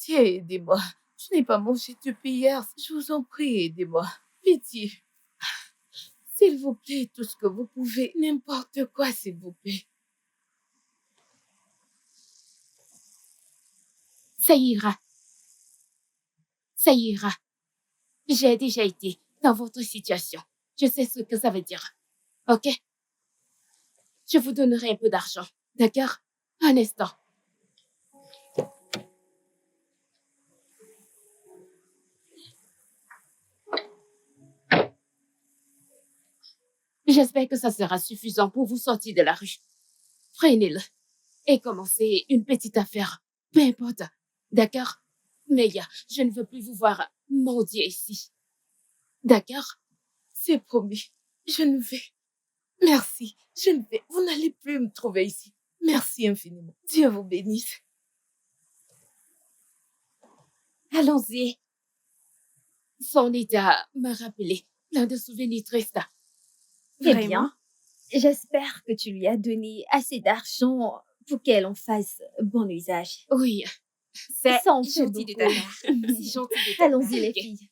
Pitié, aidez-moi. Je n'ai pas mangé depuis hier. Je vous en prie, aidez-moi. Pitié. S'il vous plaît, tout ce que vous pouvez. N'importe quoi, s'il vous plaît. Ça ira. Ça ira. J'ai déjà été dans votre situation. Je sais ce que ça veut dire. OK? Je vous donnerai un peu d'argent. D'accord? Un instant. J'espère que ça sera suffisant pour vous sortir de la rue. Prenez-le et commencez une petite affaire. Peu importe. D'accord? Mais je ne veux plus vous voir mendier ici. D'accord? C'est promis. Je ne vais. Merci. Je ne vais. Vous n'allez plus me trouver ici. Merci infiniment. Dieu vous bénisse. Allons-y. Son état m'a rappelé plein de souvenirs tristes. Eh Vraiment? bien, j'espère que tu lui as donné assez d'argent pour qu'elle en fasse bon usage. Oui. C'est Ça en fait gentil de ta beaucoup. part. C'est gentil de ta part. Allons-y, les Ok. filles.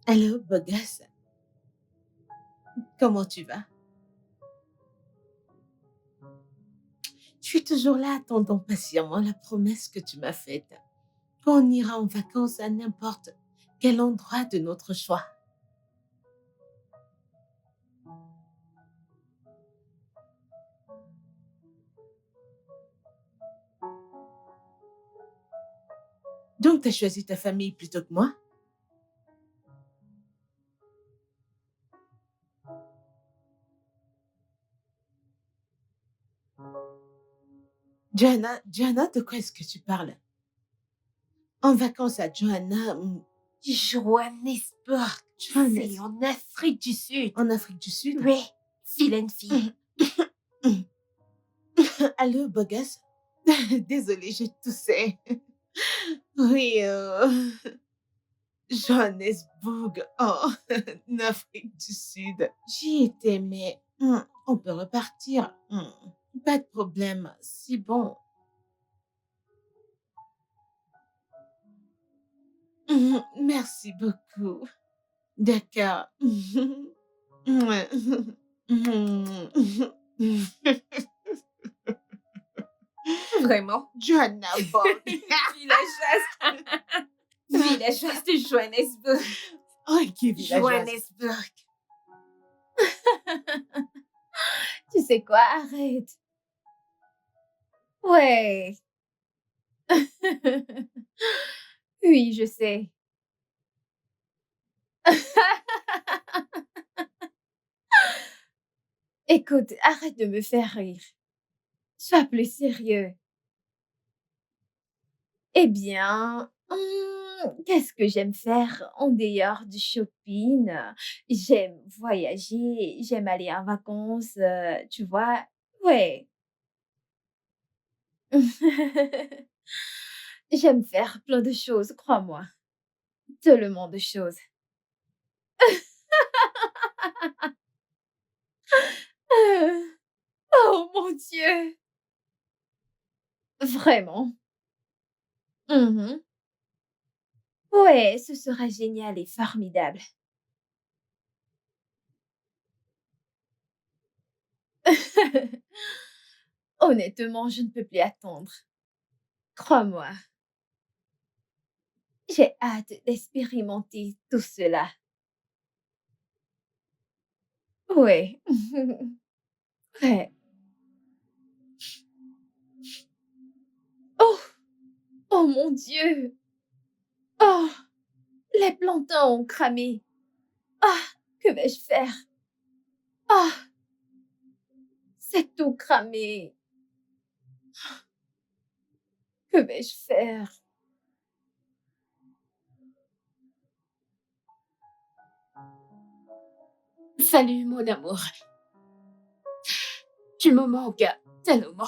Allô, beau gosse. Comment tu vas? Je suis toujours là attendant patiemment la promesse que tu m'as faite. Qu'on ira en vacances à n'importe quel endroit de notre choix. Donc, tu as choisi ta famille plutôt que moi? Johanna, de quoi est-ce que tu parles? En vacances à Johanna, Johannesburg. C'est en Afrique du Sud. En Afrique du Sud? Oui. Vilaine fille. Allô, beau gosse? Désolée, je toussais. Oui, Johannesburg, oh, en Afrique du Sud. J'y étais, mais on peut repartir. Pas de problème, c'est bon. Merci beaucoup. D'accord. Vraiment? Johannesburg. Villageoise. Villageoise de Johannesburg. Ok, villageoise. Johannesburg. Tu sais quoi? Arrête. Ouais. Oui, je sais. Écoute, arrête de me faire rire. Sois plus sérieux. Eh bien, qu'est-ce que j'aime faire en dehors du shopping? J'aime voyager, j'aime aller en vacances, tu vois? Ouais. J'aime faire plein de choses, crois-moi. Tellement de choses. Euh, Oh mon Dieu! Vraiment. Mmh. Ouais, ce sera génial et formidable. Honnêtement, je ne peux plus attendre. Crois-moi, j'ai hâte d'expérimenter tout cela. Ouais. Ouais. Oh! Oh mon Dieu! Oh! Les plantains ont cramé. Ah! Que vais-je faire? Ah! C'est tout cramé. Que vais-je faire? Salut, mon amour. Tu me manques tellement.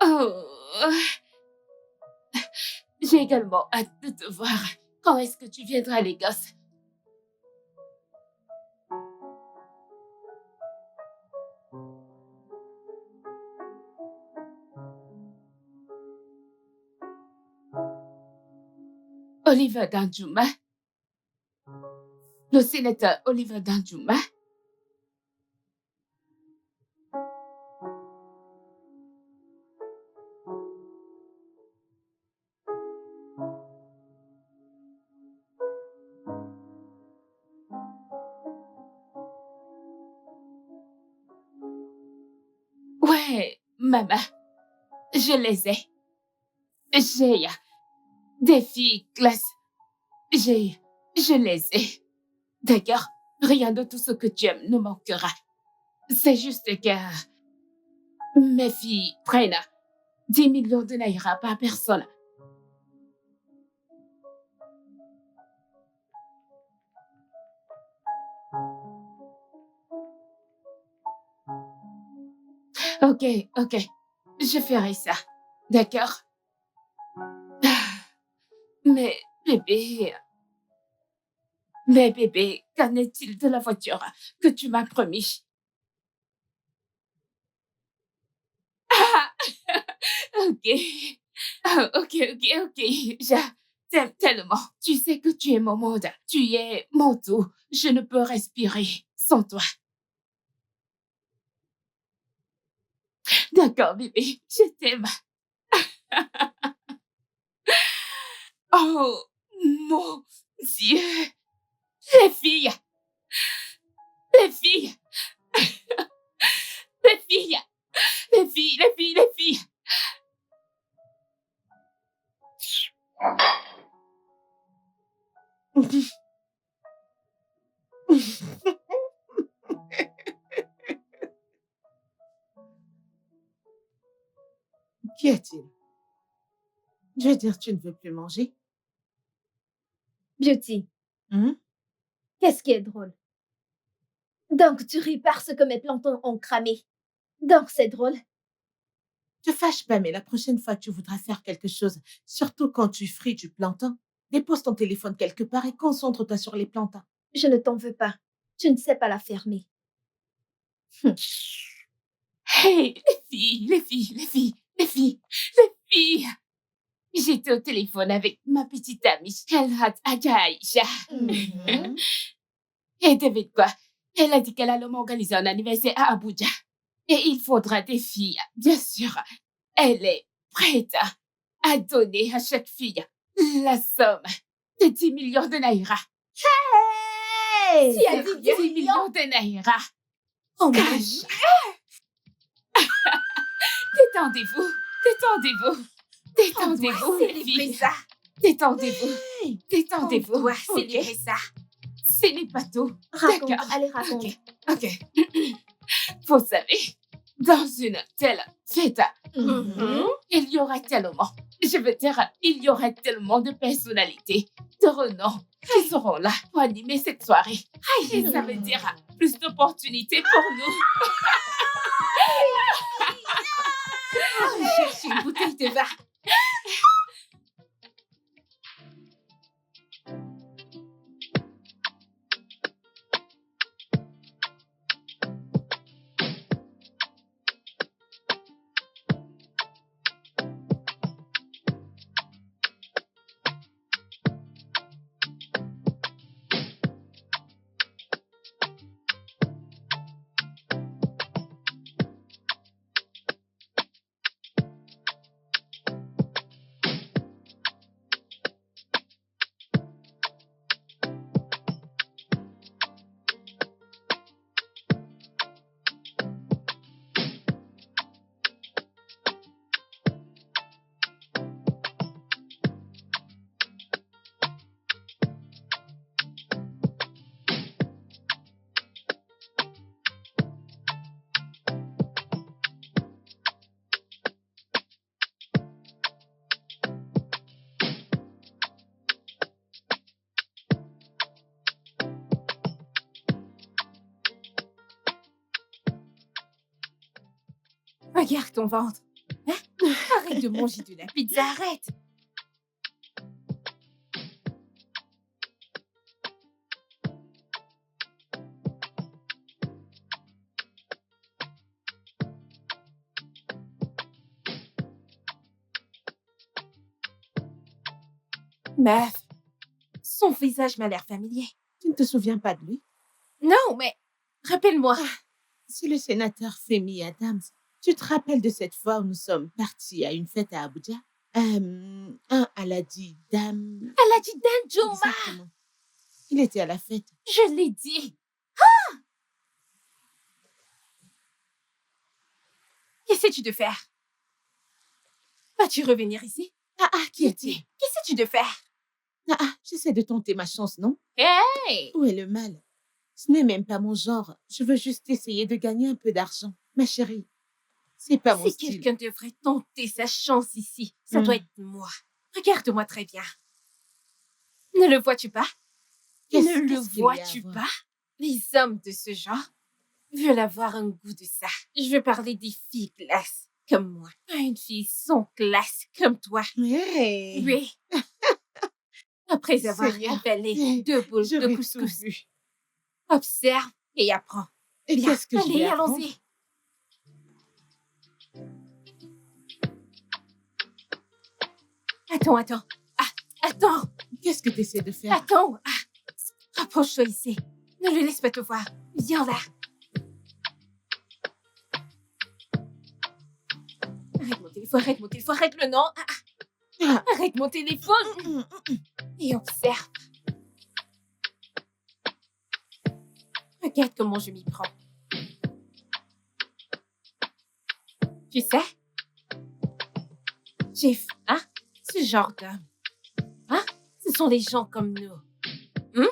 Oh, j'ai également hâte de te voir. Quand est-ce que tu viendras à Lagos? Oliver Danjuma, le sénateur Oliver Danjuma. Ouais, maman, je les ai. J'ai des filles classe. Je les ai. D'ailleurs, rien de tout ce que tu aimes ne manquera. C'est juste que mes filles prennent 10 millions de naira par personne. Ok, ok, je ferai ça. D'accord? Mais bébé, qu'en est-il de la voiture que tu m'as promis? Ah, ok. Ah, ok. Je t'aime tellement. Tu sais que tu es mon monde. Tu es mon tout. Je ne peux respirer sans toi. D'accord, bébé. Je t'aime. Oh, mon Dieu. Les filles. Les filles. Les filles. Les filles. Les filles. Les filles. Qu'y a-t-il? Je veux dire, tu ne veux plus manger? Beauty, Hein? qu'est-ce qui est drôle? Donc tu ris parce que mes plantains ont cramé. Donc c'est drôle. Te fâche pas, mais la prochaine fois que tu voudras faire quelque chose, surtout quand tu frites du plantain, dépose ton téléphone quelque part et concentre-toi sur les plantains. Je ne t'en veux pas. Tu ne sais pas la fermer. Hey, les filles. J'étais au téléphone avec ma petite amie, Helhat Ajaïcha. Mhm. Et devine quoi? Elle a dit qu'elle allait m'organiser un anniversaire à Abuja. Et il faudra des filles, bien sûr. Elle est prête à donner à chaque fille la somme de 10 millions de naira. Hey! Si elle dit 10 millions de naira, Oh mon cash. Dieu. Détendez-vous, détendez-vous, détendez-vous, les Célébrer filles. ça. Détendez-vous, Hey, détendez-vous. On doit ok? célébrer ça. ce n'est pas tout. Raconte, D'accord. allez, raconte. Ok. Vous savez, dans une telle fête, Mhm. il y aura tellement, je veux dire, il y aura tellement de personnalités, de renom qui seront là pour animer cette soirée. Et ça veut dire plus d'opportunités pour nous. Cherchez une bouteille de vin. Regarde ton ventre. Hein? Arrête de manger de la pizza, arrête. Meuf, son visage m'a l'air familier. Tu ne te souviens pas de lui? Non, mais rappelle-moi. C'est le sénateur Femi Adams. Tu te rappelles de cette fois où nous sommes partis à une fête à Abuja? Un Aladi Dam. Elle a dit Danjuma. Exactement. Il était à la fête. Je l'ai dit. Qu'essaies-tu de faire? Vas-tu revenir ici? Qui est-il? Qu'essaies-tu de faire? J'essaie de tenter ma chance, non? Hey! Où est le mal? Ce n'est même pas mon genre. Je veux juste essayer de gagner un peu d'argent. Ma chérie, c'est pas mon Si style. quelqu'un devrait tenter sa chance ici, ça doit être moi. Regarde-moi très bien. Ne le vois-tu pas? Qu'est-ce Ne le qu'il y a à vois-tu voir? pas? Les hommes de ce genre veulent avoir un goût de ça. Je veux parler des filles classe comme moi. Pas une fille sans classe comme toi. Hey, Oui. Après avoir Seigneur. avalé 2 boules de j'aurais tout couscous, vu. observe et apprends. Et Bien, qu'est-ce que je allez, vais apprendre? allons-y. Attends. Attends. Qu'est-ce que tu essaies de faire? Attends. Rapproche-toi ici. Ne le laisse pas te voir. Viens là. Arrête mon téléphone, arrête le nom. Arrête mon téléphone. Et observe. Regarde comment je m'y prends. Tu sais, Jeff, ce genre d'homme, ce sont les gens comme nous,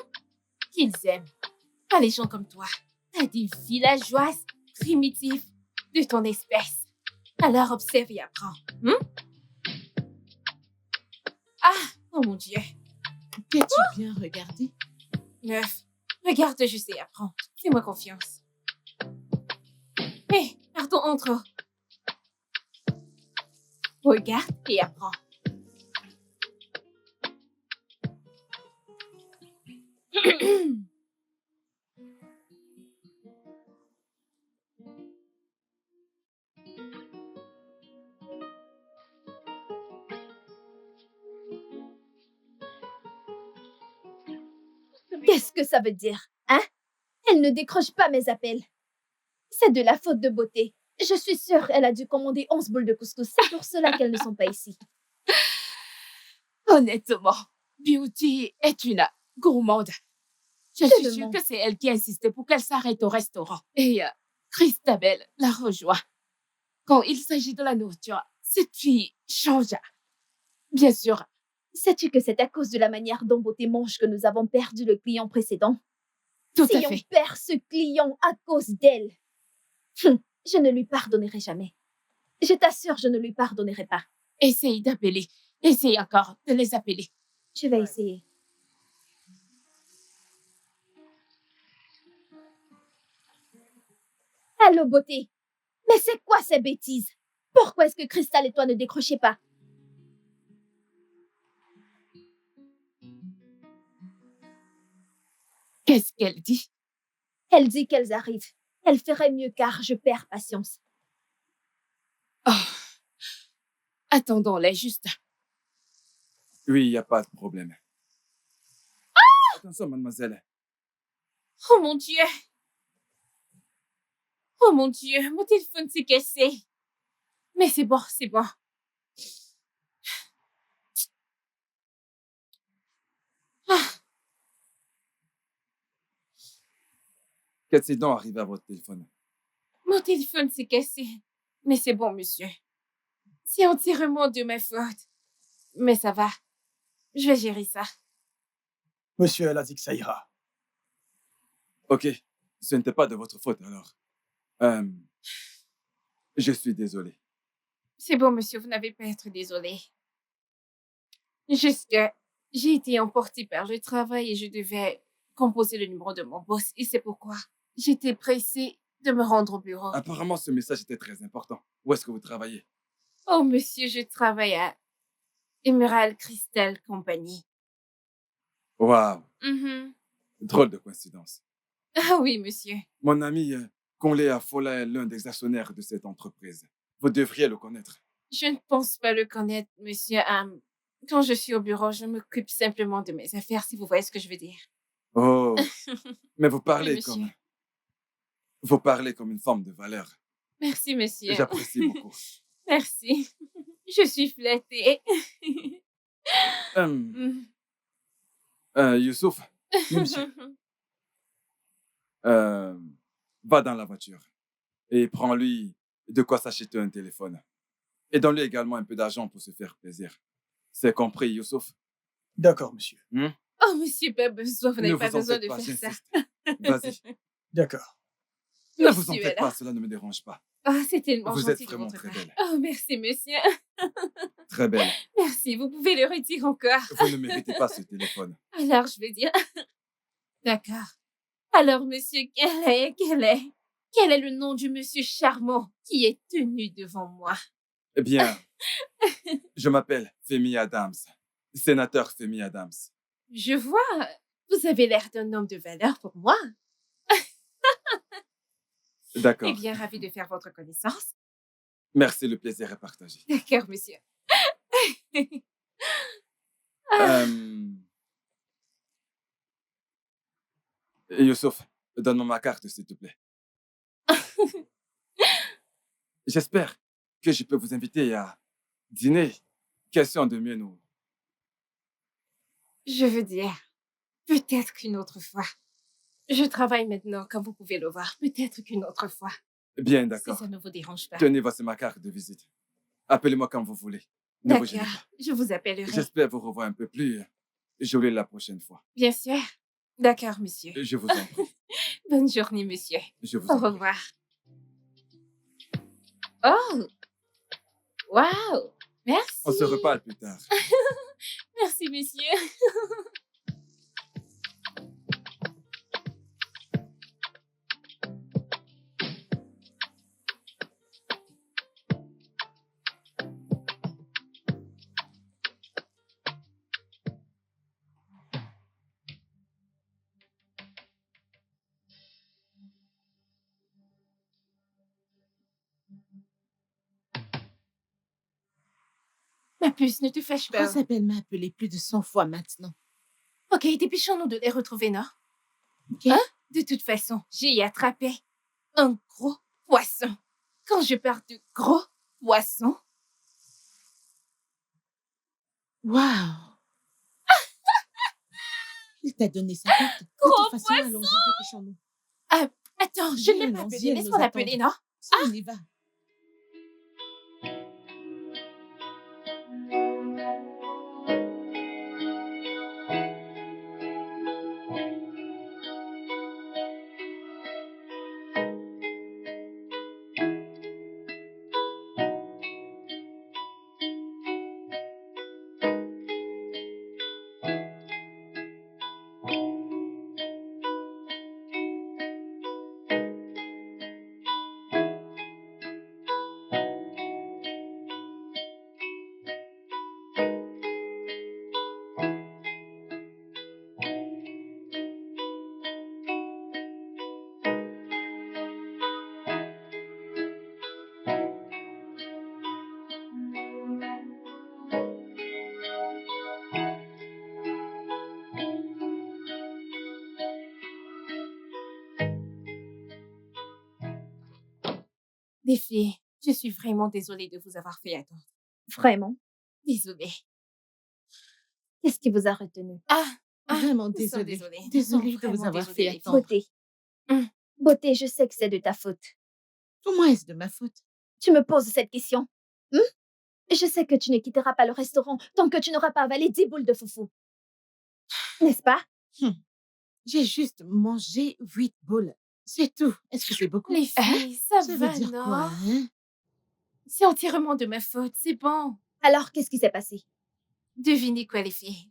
qu'ils aiment. Pas les gens comme toi. T'as des villageoises primitives de ton espèce. Alors observe et apprends. Oh mon Dieu. T'es-tu bien regardé? Meuf, regarde juste et apprends. Fais-moi confiance. Hé, pardon, entre. Regarde et apprends. Qu'est-ce que ça veut dire, hein? Elle ne décroche pas mes appels. C'est de la faute de beauté. Je suis sûre elle a dû commander 11 boules de couscous. C'est pour cela qu'elles ne sont pas ici. Honnêtement, Beauty est une gourmande. Je suis sûre Tellement. que c'est elle qui insistait pour qu'elle s'arrête au restaurant. Et Christabel la rejoint. Quand il s'agit de la nourriture, cette fille change. Bien sûr, Sais-tu que c'est à cause de la manière dont beauté mange que nous avons perdu le client précédent? Tout à Si on fait. perd ce client à cause d'elle, je ne lui pardonnerai jamais. Je t'assure, je ne lui pardonnerai pas. Essaye d'appeler. Essaye encore de les appeler. Je vais essayer. Allô, beauté. Mais c'est quoi ces bêtises? Pourquoi est-ce que Cristal et toi ne décrochez pas? Qu'est-ce qu'elle dit? Elle dit qu'elles arrivent. Elle ferait mieux car je perds patience. Oh. Attendons-les juste. Oui, il n'y a pas de problème. Attention, mademoiselle. Oh mon Dieu! Oh mon Dieu, mon téléphone s'est cassé. Mais c'est bon, c'est bon. Ah, Qu'est-il donc arrivé à votre téléphone? mon téléphone s'est cassé. Mais c'est bon, monsieur. C'est entièrement de ma faute. Mais ça va. Je vais gérer ça. Monsieur, elle a dit que ça ira. Ok, ce n'était pas de votre faute alors. Je suis désolé. C'est bon, monsieur, vous n'avez pas à être désolé. Juste que j'ai été emportée par le travail et je devais composer le numéro de mon boss. Et c'est pourquoi j'étais pressée de me rendre au bureau. Apparemment, ce message était très important. Où est-ce que vous travaillez? Oh, monsieur, je travaille à Emerald Crystal Company. Waouh, Mhm. drôle de coïncidence. Ah oui, monsieur. Mon ami Conley Afola est l'un des actionnaires de cette entreprise. Vous devriez le connaître. Je ne pense pas le connaître, monsieur. Quand je suis au bureau, je m'occupe simplement de mes affaires, si vous voyez ce que je veux dire. Oh, mais vous Oui, parlez monsieur. comme... Vous parlez comme une femme de valeur. Merci, monsieur. J'apprécie beaucoup. Merci. Je suis flattée. Euh, Mm. Youssouf, Oui, monsieur. va dans la voiture et prends-lui de quoi s'acheter un téléphone. Et donne-lui également un peu d'argent pour se faire plaisir. C'est compris, Youssouf? D'accord, monsieur. Oh, monsieur, pas besoin, vous Ne n'avez vous pas en besoin faites de pas, faire ça. j'insiste. Vas-y. D'accord. Ne vous en Monsieur, faites pas, alors. cela ne me dérange pas. Oh, c'est tellement Vous êtes gentil de vraiment votre très part. belle. Oh, merci, monsieur. Très belle. Merci, vous pouvez le retirer encore. Vous ne méritez pas ce téléphone. Alors, je vais dire... D'accord. Alors, monsieur, quel est le nom du monsieur charmant qui est tenu devant moi? Eh bien, je m'appelle Femi Adams. Sénateur Femi Adams. Je vois, vous avez l'air d'un homme de valeur pour moi. Eh D'accord. bien, ravi de faire votre connaissance. Merci, le plaisir est partagé. D'accord, monsieur. Youssouf, donne-moi ma carte, s'il te plaît. J'espère que je peux vous inviter à dîner. Question de mieux nous. Je veux dire, peut-être qu'une autre fois. Je travaille maintenant, comme vous pouvez le voir. Peut-être qu'une autre fois. Bien, Si d'accord. ça ne vous dérange pas. Tenez, voici ma carte de visite. Appelez-moi quand vous voulez. Ne vous gênez D'accord, pas. je vous appellerai. J'espère vous revoir un peu plus jolie la prochaine fois. Bien sûr. D'accord, monsieur. Je vous en prie. Bonne journée, monsieur. Je vous Au en prie. revoir. Oh! Wow! Merci. On se reparle plus tard. Merci, monsieur. Ma puce, ne te fâche pas. Rosabelle m'a appelé plus de 100 fois maintenant. Ok, dépêchons-nous de les retrouver, non? Ok? Hein? De toute façon, j'ai attrapé un gros poisson. Quand je parle de gros poisson, Waouh! Il t'a donné sa carte. De Gros toute façon, allons-y, dépêchons-nous. attends, je ne l'ai pas Allons-y, appelé. elle Laisse-moi nous l'appeler, attend. non? Si, on y va. Les filles, je suis vraiment désolée de vous avoir fait attendre. Vraiment? Désolée. Qu'est-ce qui vous a retenu? Vraiment nous sommes désolée. désolés. Nous Désolée sommes de vous vraiment avoir désolés, fait les attendre. Beauté. Hum. Beauté, je sais que c'est de ta faute. Comment est-ce de ma faute? Tu me poses cette question. Je sais que tu ne quitteras pas le restaurant tant que tu n'auras pas avalé 10 boules de foufou. N'est-ce pas? J'ai juste mangé 8 boules. C'est tout. Est-ce que c'est beaucoup? Les filles, ça Ça veut va, dire non? quoi, hein? C'est entièrement de ma faute, c'est bon. Alors, qu'est-ce qui s'est passé? Devinez quoi, les filles?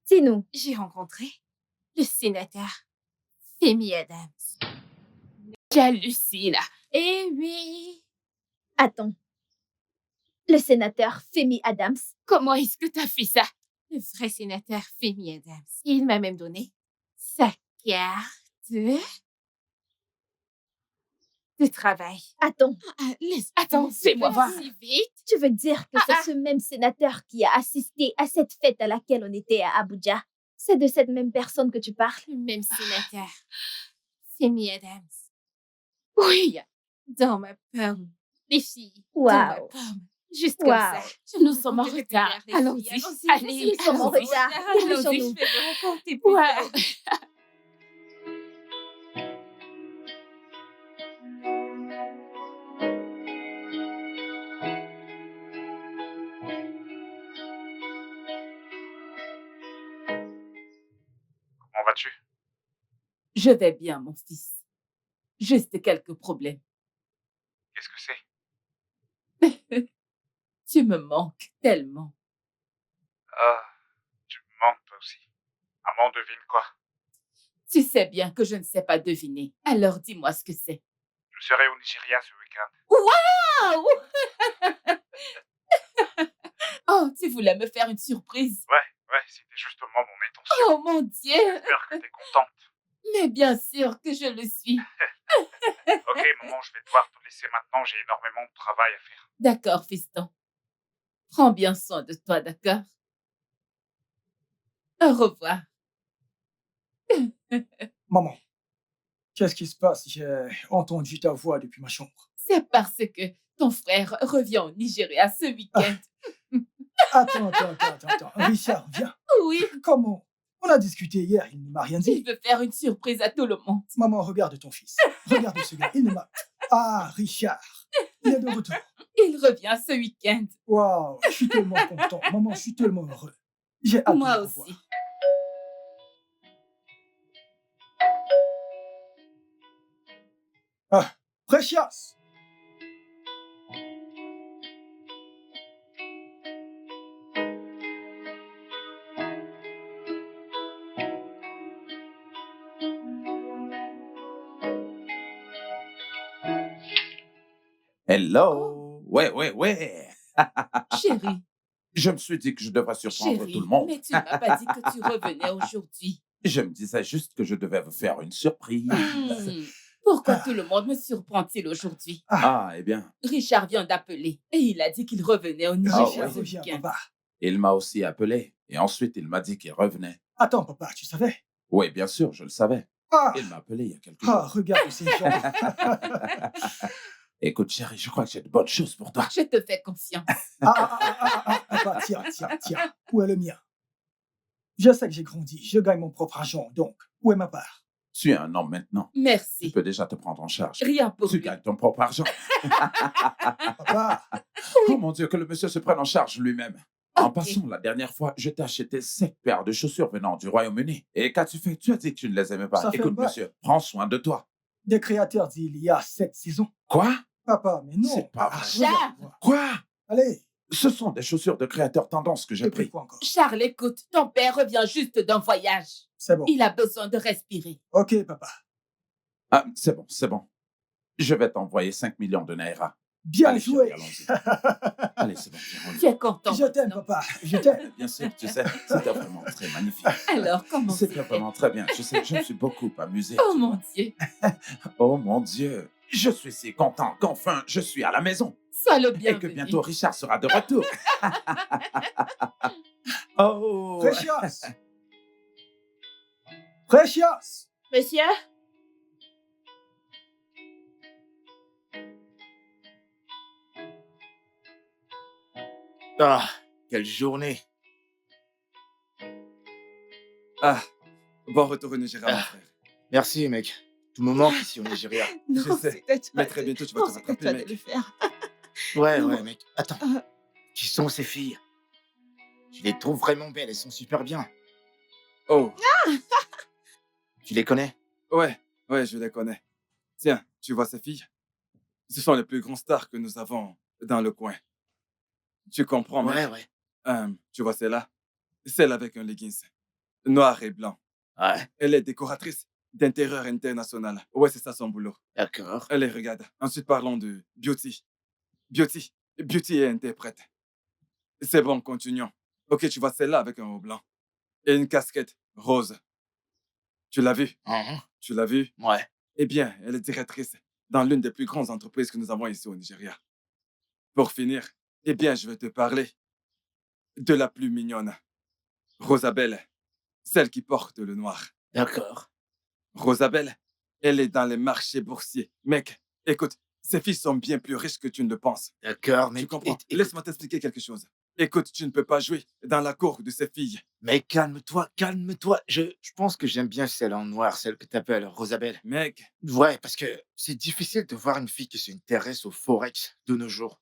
Dis-nous. J'ai rencontré le sénateur Femi Adams. J'hallucine. Eh oui. Attends. Le sénateur Femi Adams. Comment est-ce que t'as fait ça? Le vrai sénateur Femi Adams. Il m'a même donné sa carte de travail. Attends. Attends, fais-moi voir voir. si vite. Tu veux dire que c'est ce même sénateur qui a assisté à cette fête à laquelle on était à Abuja? C'est de cette même personne que tu parles? Le même sénateur Femi Adams. Oui, dans ma pomme. Les filles, dans ma Waouh. pomme. Juste comme ça. Wow. Nous sommes en retard. Allons-y. Allez, Nous sommes en allons-y. retard. Allons-y, Dépêchons-nous. je vais vous raconter plus Wow. tard. Comment vas-tu? Je vais bien, mon fils. Juste quelques problèmes. Qu'est-ce que c'est? Tu me manques tellement. Ah, tu me manques toi aussi. Maman devine quoi? Tu sais bien que je ne sais pas deviner. Alors dis-moi ce que c'est. Je serai au Nigeria ce week-end. Waouh! Oh, tu voulais me faire une surprise. Ouais, c'était justement mon intention. Oh mon Dieu! J'espère que t'es contente. Mais bien sûr que je le suis. Ok, maman, je vais devoir te laisser maintenant. J'ai énormément de travail à faire. D'accord, fiston. Prends bien soin de toi, d'accord? Au revoir. Maman, qu'est-ce qui se passe? J'ai entendu ta voix depuis ma chambre. C'est parce que ton frère revient au Nigeria ce week-end. Attends. Richard, viens. Oui, Comment? On a discuté hier, il ne m'a rien il dit. veut faire une surprise à tout le monde. Maman, regarde ton fils. Regarde ce gars, il ne m'a... Ah, Richard, il est de retour. Il revient ce week-end. Waouh, je suis tellement content. Maman, je suis tellement heureux. J'ai hâte de Moi le revoir. aussi. Ah, Precious! Hello. Ouais. Chérie, Je me suis dit que je devrais surprendre chérie, tout le monde. mais tu ne m'as pas dit que tu revenais aujourd'hui. Je me disais juste que je devais vous faire une surprise. Pourquoi tout le monde me surprend-il aujourd'hui? Eh bien, Richard vient d'appeler et il a dit qu'il revenait au Nigeria ouais. ce Reviens, week-end. papa. il m'a aussi appelé et ensuite il m'a dit qu'il revenait. Attends, papa, tu savais? Oui, bien sûr, je le savais. Ah, Il m'a appelé il y a quelques ah jours. regarde ces gens. Écoute, chérie, je crois que j'ai de bonnes choses pour toi. Je te fais confiance. Papa, tiens. Où est le mien? Je sais que j'ai grandi, je gagne mon propre argent, donc où est ma part? Tu es un homme maintenant. Tu Merci. peux déjà te prendre en charge. Rien pour Tu lui. gagnes ton propre argent. Papa, Oh mon Dieu, que le monsieur se prenne en charge lui-même. En Ok. passant, la dernière fois, je t'ai acheté 5 paires de chaussures venant du Royaume-Uni. Et qu'as-tu fait? Tu as dit que tu ne les aimais pas. Ça fait Écoute, un bail. monsieur, prends soin de toi. des créateurs d'il y a 7 saisons. Quoi? Papa, mais non. C'est pas Ah, vrai. regarde, moi. Quoi? Allez, Ce sont des chaussures de créateur tendance que j'ai et puis pris. quoi encore? Charles, écoute, ton père revient juste d'un voyage. C'est bon. Il a besoin de respirer. Ok, papa. Ah, c'est bon. Je vais t'envoyer 5 millions de naira. Bien Allez, joué. chérie, allons-y. Allez, c'est bon, viens, on y Tu es content. Je t'aime, maintenant? papa. Je t'aime. va. Bien sûr, tu sais, c'était vraiment très magnifique. Alors, comment C'était c'était? vraiment très bien. Je sais, je me suis beaucoup amusé. Oh tu mon vois. Dieu, Oh mon Dieu. Je suis si content qu'enfin je suis à la maison. sois le Et que bienvenu. bientôt Richard sera de retour. Oh. Precious. Precious. Monsieur? Ah, quelle journée. Ah, bon retour au Nigeria, mon Ah, frère. merci, mec. Tout me manque ici au Nigeria. Non, Je sais, c'est à toi mais très de... bientôt, tu vas Non, te c'est à rattraper, toi de mec. le faire. Ouais, Non. mec. Attends, Ah, qui sont ces filles? Je les trouve vraiment belles, elles sont super bien. Oh, Tu les connais? ouais, je les connais. Tiens, tu vois ces filles? Ce sont les plus grands stars que nous avons dans le coin. Tu comprends, Ouais, mec? ouais. Tu vois celle-là? Celle avec un leggings noir et blanc. Ouais, Elle est décoratrice d'intérieur international. Ouais, c'est ça son boulot. d'accord. Allez, regarde. Ensuite, parlons de Beauty. Beauty est interprète. C'est bon, continuons. Ok, tu vois celle-là avec un haut blanc et une casquette rose. Tu l'as vue? Mhm. Tu l'as vue? Ouais, Eh bien, elle est directrice dans l'une des plus grandes entreprises que nous avons ici au Nigeria. Pour finir, eh bien, je vais te parler de la plus mignonne, Rosabelle, celle qui porte le noir. d'accord. Rosabelle, elle est dans les marchés boursiers. Mec, écoute, ces filles sont bien plus riches que tu ne le penses. D'accord, Tu mec. comprends? Écoute, Laisse-moi t'expliquer quelque chose. Écoute, tu ne peux pas jouer dans la cour de ces filles. mec, calme-toi, calme-toi. Je pense que j'aime bien celle en noir, celle que t'appelles Rosabelle. Mec, Ouais, parce que c'est difficile de voir une fille qui s'intéresse au forex de nos jours.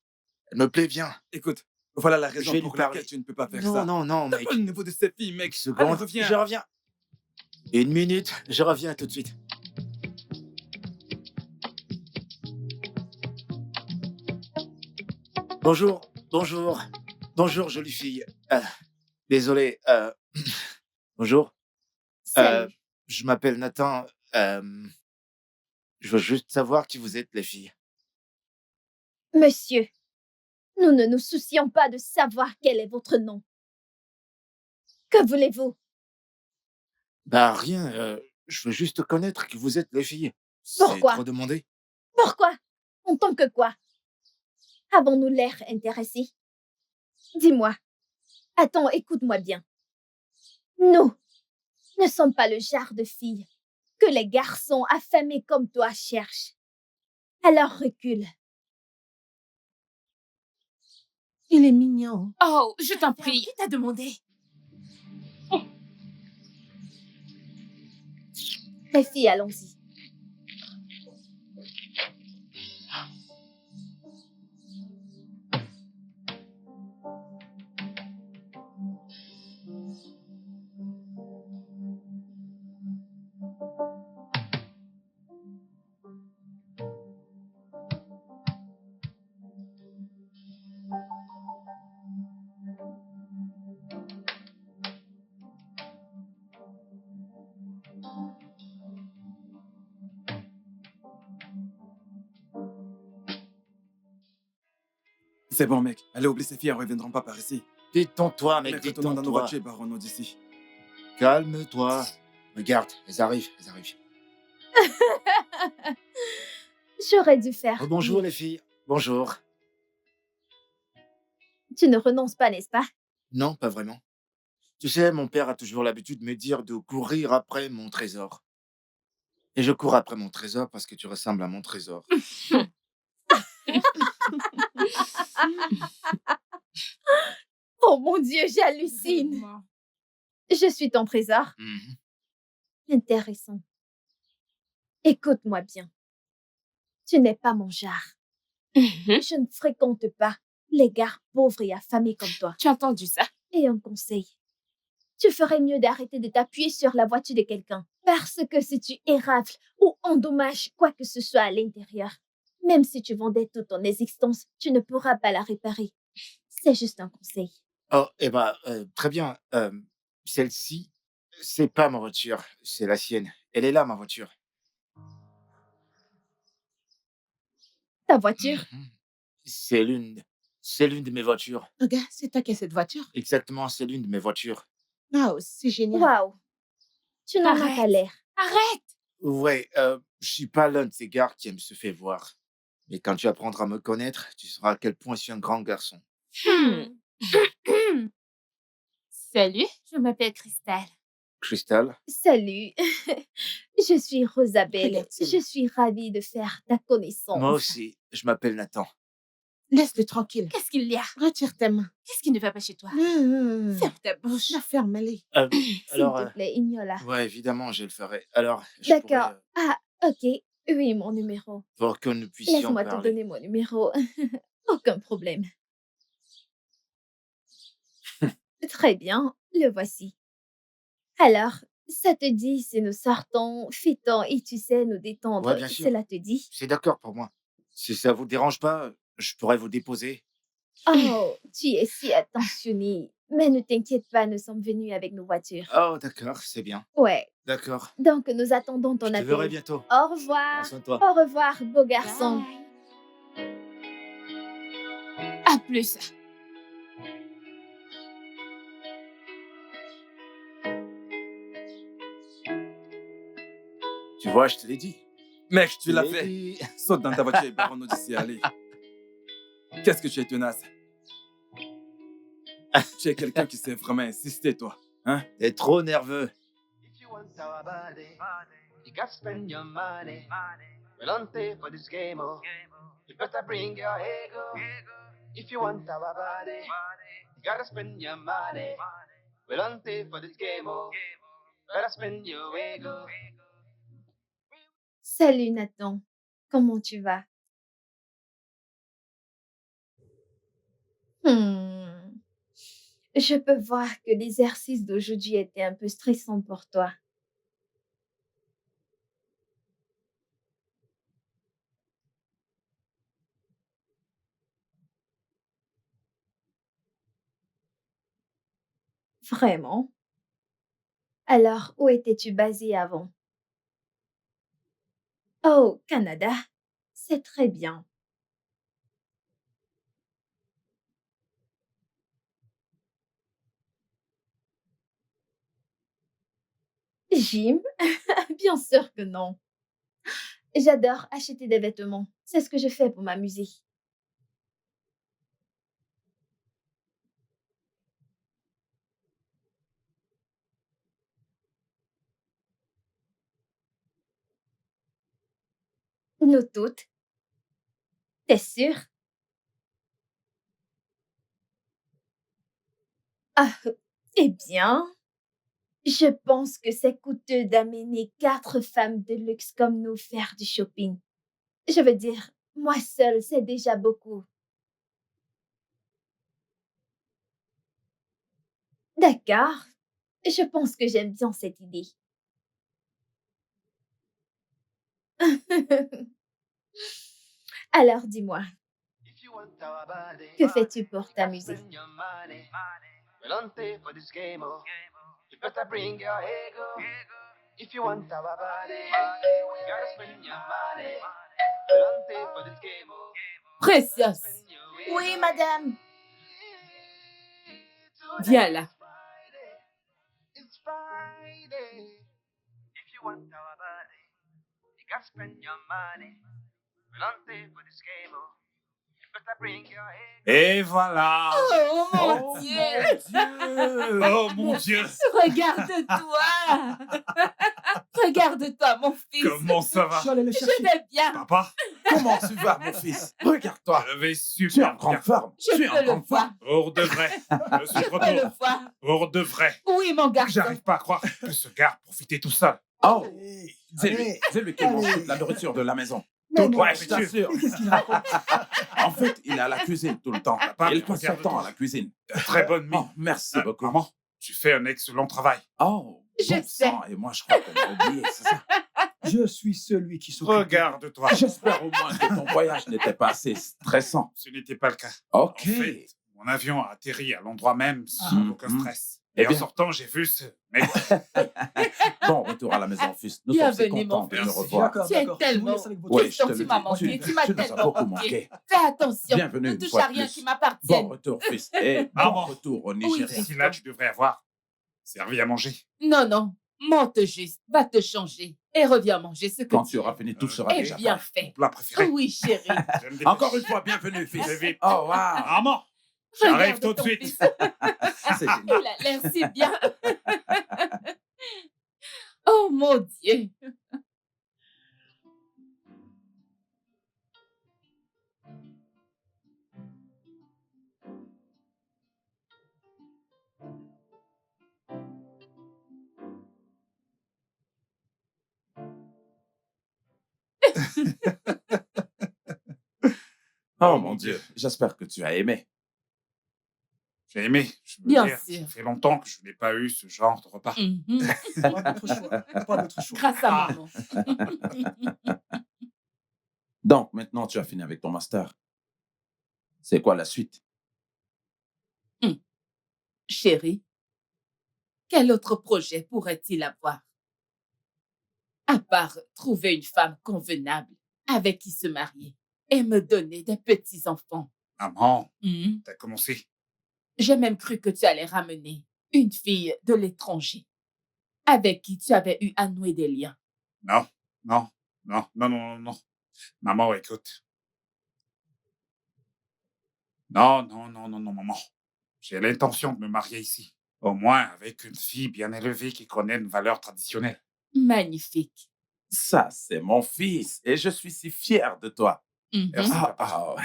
Elle me plaît bien. écoute, voilà la Je raison vais lui pour laquelle parler. tu ne peux pas faire Non, ça. non, non, T'as pas le mec. niveau de ces filles, Une mec. Allez, seconde, reviens. je reviens. Une minute, je reviens tout de suite. Bonjour, bonjour, bonjour, jolie fille. Désolé, bonjour. Salut. Je m'appelle Nathan. Je veux juste savoir qui vous êtes, les filles. Monsieur, nous ne nous soucions pas de savoir quel est votre nom. Que voulez-vous? Bah rien, je veux juste connaître qui vous êtes, les filles. C'est Pourquoi? trop demandé. Pourquoi? En tant que quoi? Avons-nous l'air intéressés? Dis-moi. Attends, écoute-moi bien. Nous ne sommes pas le genre de filles que les garçons affamés comme toi cherchent. Alors recule. il est mignon. Oh, je t'en prie. Qui t'a demandé? Les filles, allons-y. C'est bon, mec. Allez, oublie ces filles, elles ne reviendront pas par ici. Détends-toi, mec, Mec, retournons dans nos détends-toi. voitures et barrons-nous d'ici. Calme-toi. Regarde, elles arrivent, elles arrivent. J'aurais dû faire. Oh, bonjour, les filles. Bonjour. Tu ne renonces pas, n'est-ce pas? Non, pas vraiment. Tu sais, mon père a toujours l'habitude de me dire de courir après mon trésor. Et je cours après mon trésor parce que tu ressembles à mon trésor. Oh mon Dieu, j'hallucine. Je suis ton trésor. Mhm. Intéressant. Écoute-moi bien. Tu n'es pas mon genre. Je ne fréquente pas les gars pauvres et affamés comme toi. Tu as entendu ça? Et un conseil. Tu ferais mieux d'arrêter de t'appuyer sur la voiture de quelqu'un. Parce que si tu érafles ou endommages quoi que ce soit à l'intérieur, même si tu vendais toute ton existence, tu ne pourras pas la réparer. C'est juste un conseil. Oh, eh ben, très bien. Celle-ci, c'est pas ma voiture, c'est la sienne. Elle est là, ma voiture. Ta voiture, Mhm. C'est l'une de mes voitures. Regarde, c'est toi qui as cette voiture. Exactement, c'est l'une de mes voitures. Ah, c'est génial. waouh, tu n'en as Arrête. pas l'air. Arrête! Ouais, je suis pas l'un de ces gars qui aime se faire voir. Mais quand tu apprendras à me connaître, tu sauras à quel point je suis un grand garçon. Salut, je m'appelle Cristal. Cristal, Salut, je suis Rosabelle. Regarde, c'est Je suis ravie de faire ta connaissance. moi aussi, je m'appelle Nathan. Laisse-le tranquille. Qu'est-ce qu'il y a? Retire tes mains. Qu'est-ce qui ne va pas chez toi? Ferme ta bouche. La ferme-les. S'il Alors, te plaît, Ignola. ouais, évidemment, je le ferai. Alors, je D'accord. pourrais, Ah, ok. Oui, mon numéro. pour que nous puissions Laisse-moi te parler. donner mon numéro. Aucun problème. Très bien, le voici. Alors, ça te dit si nous sortons, fêtons et tu sais, nous Ouais, détendre, bien sûr. cela te dit? C'est d'accord pour moi. Si ça vous dérange pas, je pourrais vous déposer. Oh, tu es si attentionné. Mais ne t'inquiète pas, nous sommes venus avec nos voitures. Oh, d'accord, c'est bien. Ouais, D'accord. donc nous attendons ton Je te verrai appel. bientôt. Au revoir. Prends soin de toi. Au revoir, beau garçon. Bye. À plus. Tu vois, je te l'ai dit. Mec, tu Je l'as l'ai fait. dit. Saute dans ta voiture et barre-nous d'ici, allez. Qu'est-ce que tu es tenace? Tu es quelqu'un qui sait vraiment insister, toi. Hein? T'es trop nerveux. If you want our body, you got to spend your money. Well, on pay for this game, oh. You better bring your ego. If you want our body, you got to spend your money. Well, on pay for this game, oh. Better spend your ego. Salut Nathan, comment tu vas? Je peux voir que l'exercice d'aujourd'hui était un peu stressant pour toi. Vraiment? Alors, où étais-tu basé avant? Oh, Canada. C'est très bien. Gym? Bien sûr que non. J'adore acheter des vêtements. C'est ce que je fais pour m'amuser. Nous toutes. T'es sûre? Ah, eh bien, je pense que c'est coûteux d'amener 4 femmes de luxe comme nous faire du shopping. Je veux dire, moi seule, c'est déjà beaucoup. D'accord. Je pense que j'aime bien cette idée. Alors dis-moi, If you want our body, que fais-tu pour you got to t'amuser? spend your money. Well, on pay for this game, oh. You better bring your ego. If you want our body, you got to spend your money. Well, on pay for this game, oh. Precious. Spend your ego. Oui, madame. Tonight Viens là. is Friday. It's Friday. If you want our body, you got to spend your money. Well, on pay for this game, oh. You better bring your ego. Et voilà. Oh mon Dieu. Oh mon Dieu. Regarde-toi. Regarde-toi, mon fils. Comment ça va? Je suis allé le Je chercher. vais bien. Papa, Comment tu vas, mon fils? Regarde-toi. je vais Tu es super en grande bien. forme. Je Tu es peux en le grande voir. forme. Pour de vrai. Je suis Je de peux le retour. voir. Pour de vrai. Oui, mon garçon. J'arrive pas à croire que ce gars a profité tout seul. Oh, Allez, dis-lui allez. qu'il mange Allez. toute la nourriture de la maison. Mais Toute non, ouais, je t'assure. mais qu'est-ce qu'il raconte? En fait, il est à la cuisine tout le temps. Papa, Il passe son regarde-toi. temps à la cuisine. Très bonne mine. Oh, merci beaucoup. Maman, tu fais un excellent travail. Oh, Je bon sais. sang, et moi je crois qu'on a oublié, c'est ça. Je suis celui qui s'occupe. Regarde-toi. J'espère au moins que ton voyage n'était pas assez stressant. Ce n'était pas le cas. Ok. En fait, mon avion a atterri à l'endroit même sans Ah. aucun Mhm. stress. Eh Et en bien. sortant, j'ai vu ce mec. Bon retour à la maison, fils. Nous sommes si Bienvenue, mon contents de te fils. revoir. D'accord, Tu es d'accord. Je vous tellement- laisse avec votre Oui, Qu'est-ce je te dont le tu dis. m'as manqué? Tu m'as tu nous as tellement beaucoup manqué. manqué. Fais attention. Bienvenue Ne une touche fois à de rien plus. qui Bon m'appartienne. retour, fils. Et bon Maman. retour au Oui, Nigeria. D'ici là, tu devrais avoir servi à manger. Non, non. Monte juste. Va te changer. Et reviens manger ce que Quand tu tu auras aimes. fini, tout sera Eh déjà bien prêt. Mon fait. plat préféré. Oui, chérie. Je me dépêche. Encore une fois, bienvenue, fils. Fais vite. Oh, wow. Maman, j'arrive Regarde tout de ton suite. fils. C'est génial. Il a l'air si bien. Oh mon Dieu. Oh mon Dieu, j'espère que tu as aimé. J'ai aimé. Je veux Bien dire, sûr. ça fait longtemps que je n'ai pas eu ce genre de repas. Mhm. Pas d'autre choix. Pas d'autre choix. Grâce à maman. Donc, maintenant, tu as fini avec ton master. C'est quoi la suite? Chérie, quel autre projet pourrait-il avoir? À part trouver une femme convenable avec qui se marier et me donner des petits-enfants. Maman, Mhm. t'as commencé. J'ai même cru que tu allais ramener une fille de l'étranger avec qui tu avais eu à nouer des liens. Non, non, non, non, non, non, non. Maman, écoute. Non, non, non, non, non, maman. J'ai l'intention de me marier ici. Au moins avec une fille bien élevée qui connaît une valeur traditionnelle. Magnifique. Ça, c'est mon fils et je suis si fier de toi. Mhm. Merci, Ah, papa.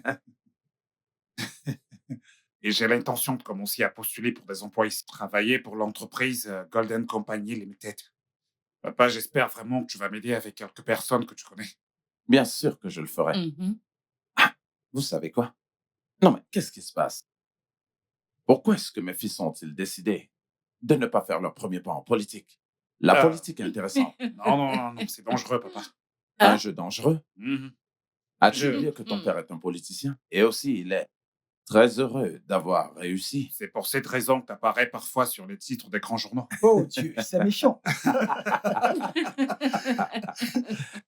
ah, Et j'ai l'intention de commencer à postuler pour des emplois ici. Travailler pour l'entreprise Golden Company Limited. Papa, j'espère vraiment que tu vas m'aider avec quelques personnes que tu connais. bien sûr que je le ferai. Mhm. Vous savez quoi? Non, mais qu'est-ce qui se passe? Pourquoi est-ce que mes fils ont-ils décidé de ne pas faire leur premier pas en politique? La politique est intéressante. Non, non, non, non, c'est dangereux, papa. Un Hein? jeu dangereux? Mhm. As-tu Je- oublié que ton père est un politicien? Et aussi, il est très heureux d'avoir réussi. C'est pour cette raison que tu apparais parfois sur les titres des grands journaux. Oh Dieu, c'est méchant.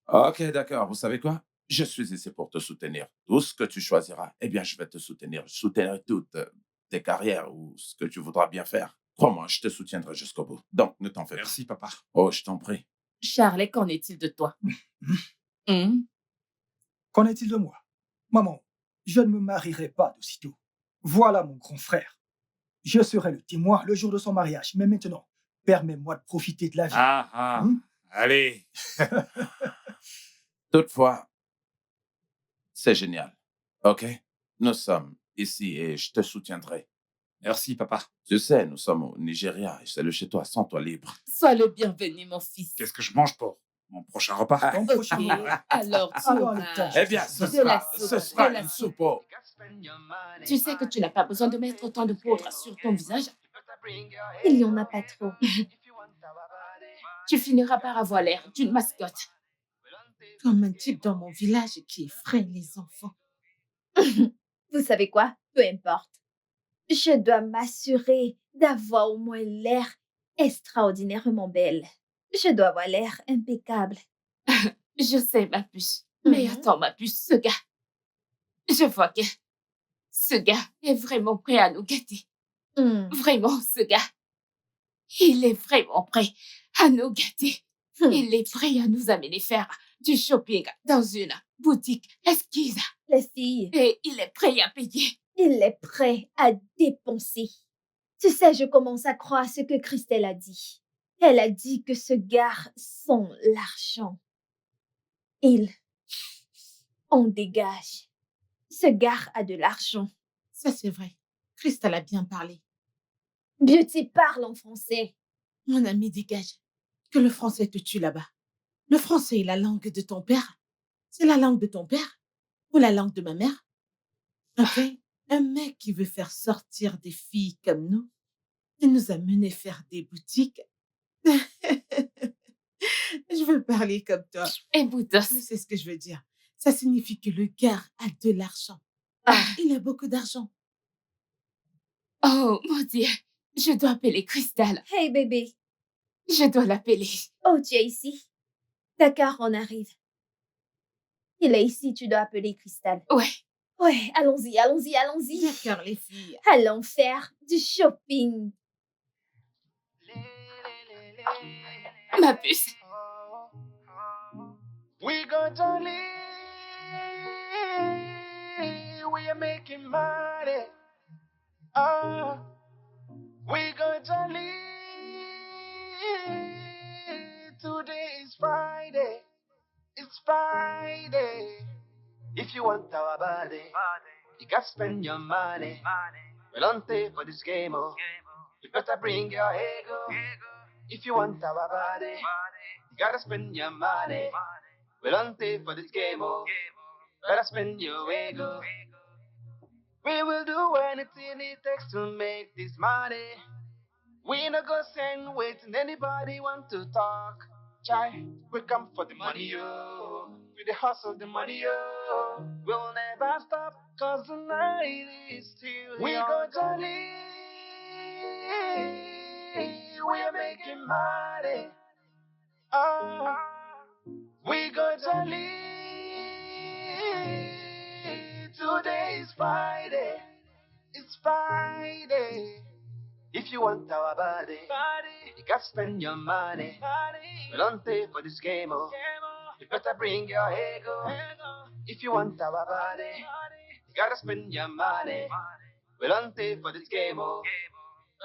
Ok, d'accord. Vous savez quoi? Je suis ici pour te soutenir. Tout ce que tu choisiras, eh bien, je vais te soutenir. Je soutiendrai toutes tes carrières ou ce que tu voudras bien faire. Crois-moi, je te soutiendrai jusqu'au bout. Donc, ne t'en fais pas. Merci, papa. Oh, je t'en prie. Charles, qu'en est-il de toi? Mhm. Qu'en est-il de moi? Maman, je ne me marierai pas d'aussitôt. Voilà mon grand frère. Je serai le témoin le jour de son mariage. Mais maintenant, permets-moi de profiter de la vie. Ah, ah. Hmm? Allez. Toutefois, c'est génial. Ok? Nous sommes ici et je te soutiendrai. Merci, papa. Tu sais, nous sommes au Nigeria et c'est le chez toi, sans toi libre. Sois le bienvenu, mon fils. Qu'est-ce que je mange pour mon prochain repas? Ton Ok, prochain repas. alors tu Alors, auras le temps. Eh bien, ce de la sera, soupe, ce sera de la une soupe. soupe au- Tu sais que tu n'as pas besoin de mettre autant de poudre sur ton visage. Il n'y en a pas trop. Tu finiras par avoir l'air d'une mascotte. Comme un type dans mon village qui effraie les enfants. Vous savez quoi? Peu importe. Je dois m'assurer d'avoir au moins l'air extraordinairement belle. Je dois avoir l'air impeccable. Je sais, ma puce. Mais Mhm. attends, ma puce, ce gars. Je vois que ce gars est vraiment prêt à nous gâter. Hmm. Vraiment, ce gars. Il est vraiment prêt à nous gâter. Hmm. Il est prêt à nous amener faire du shopping dans une boutique esquisse. Les filles, Et il est prêt à payer. il est prêt à dépenser. Tu sais, je commence à croire ce que Christelle a dit. Elle a dit que ce gars sent l'argent. Il en dégage. Ce gars a de l'argent. Ça, c'est vrai. Christelle a bien parlé. Beauty parle en français. Mon ami, dégage. Que le français te tue là-bas. Le français est la langue de ton père. C'est la langue de ton père ou la langue de ma mère. Ok? Un mec qui veut faire sortir des filles comme nous et nous amener faire des boutiques. Je veux parler comme toi. Et Boutos. C'est ce que je veux dire. Ça signifie que le gars a de l'argent. Ah, Il a beaucoup d'argent. Oh, mon Dieu. Je dois appeler Cristal. hey bébé. Je dois l'appeler. Oh, tu es ici? D'accord, on arrive. Il est ici, tu dois appeler Cristal. Ouais. Ouais, allons-y, allons-y, allons-y. D'accord, les filles. Allons faire du shopping. Ma puce. We got to live, we are making money. We got to live, today is Friday, it's Friday. If you want our body, you got to spend your money. Well, on take for this game, oh, you better bring your ego. If you want our body, you got to spend your money. Well, on tape for this game, oh. Better spend your ego. We will do anything it takes to make this money. We no go send waiting anybody want to talk. Chai, we come for the money, yo. With the hustle, the money, yo. We'll never stop, cause the night is still we young. Go jolly. We are making money. Oh, we go jolly. Today is Friday. It's Friday. If you want our body, you gotta spend your money. We don't pay for this game, oh. You better bring your ego. If you want our body, you gotta spend your money. We don't pay for this game, oh.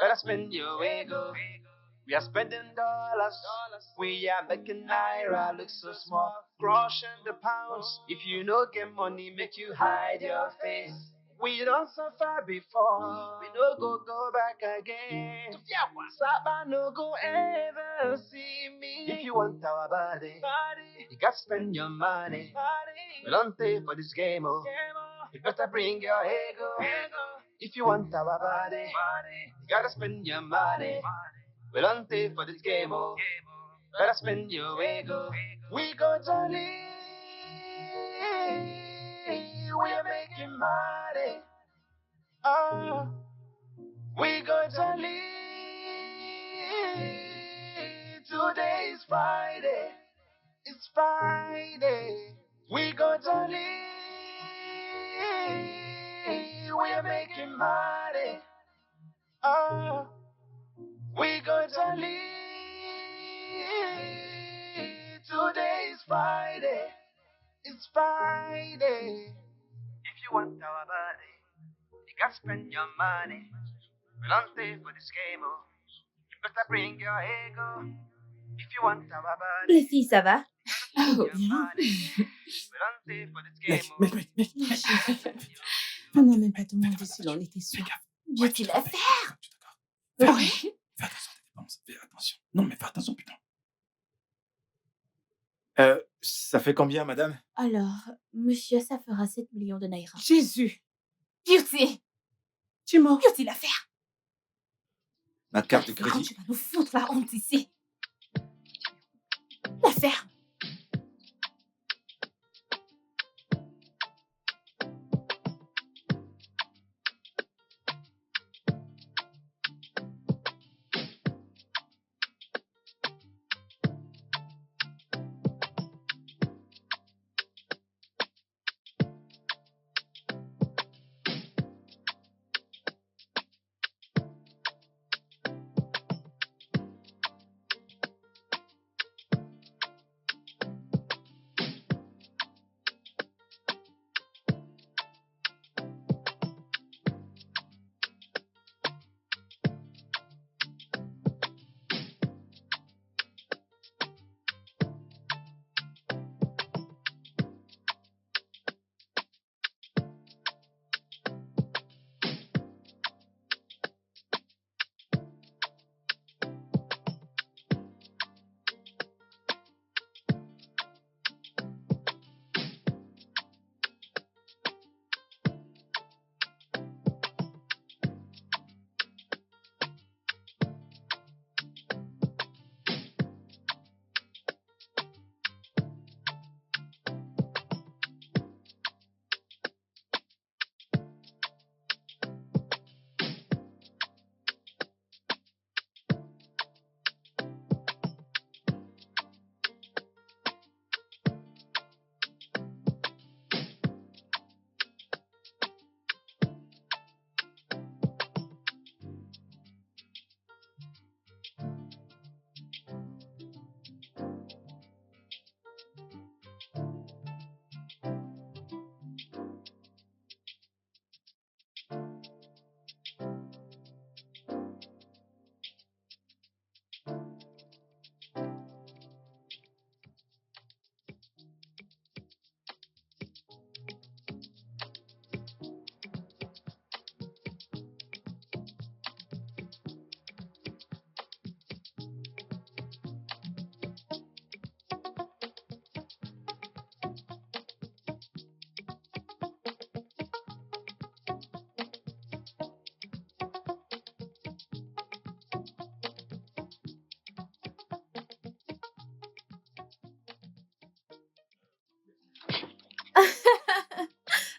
Better spend your ego. We are spending dollars. We are making naira look so small. Crushing the pounds. If you no get money, make you hide your face. We don't suffer before. We no go back again. Saba no go ever see me. If you want our body, you gotta spend your money. We don't pay for this game, oh. You better bring your ego. If you want our body, you gotta spend your money. We don't pay for this game, oh. Better spend your ego. We go jolly. We are making money. Oh, we go jolly. Today is Friday. It's Friday. We go jolly. We are making money. Oh, we go jolly. Today is Friday. It's Friday. If you want our body, you gotta spend your money. We don't pay for this game, oh. You better bring your ego. If you want our body, Les filles, ça va? Oh, your money. We don't pay for this game, oh. Mais. On n'a même pas demandé si l'on était sûr. Beauty l'affaire. oui. Fais attention à tes dépenses. Fais attention. Non, mais fais attention, putain. Ça fait combien, madame? Alors, monsieur, ça fera 7 millions de naira. Jésus, Beauty, tu m'as. Beauty l'affaire. Ma carte de Quand crédit? tu vas nous foutre la honte ici. L'affaire.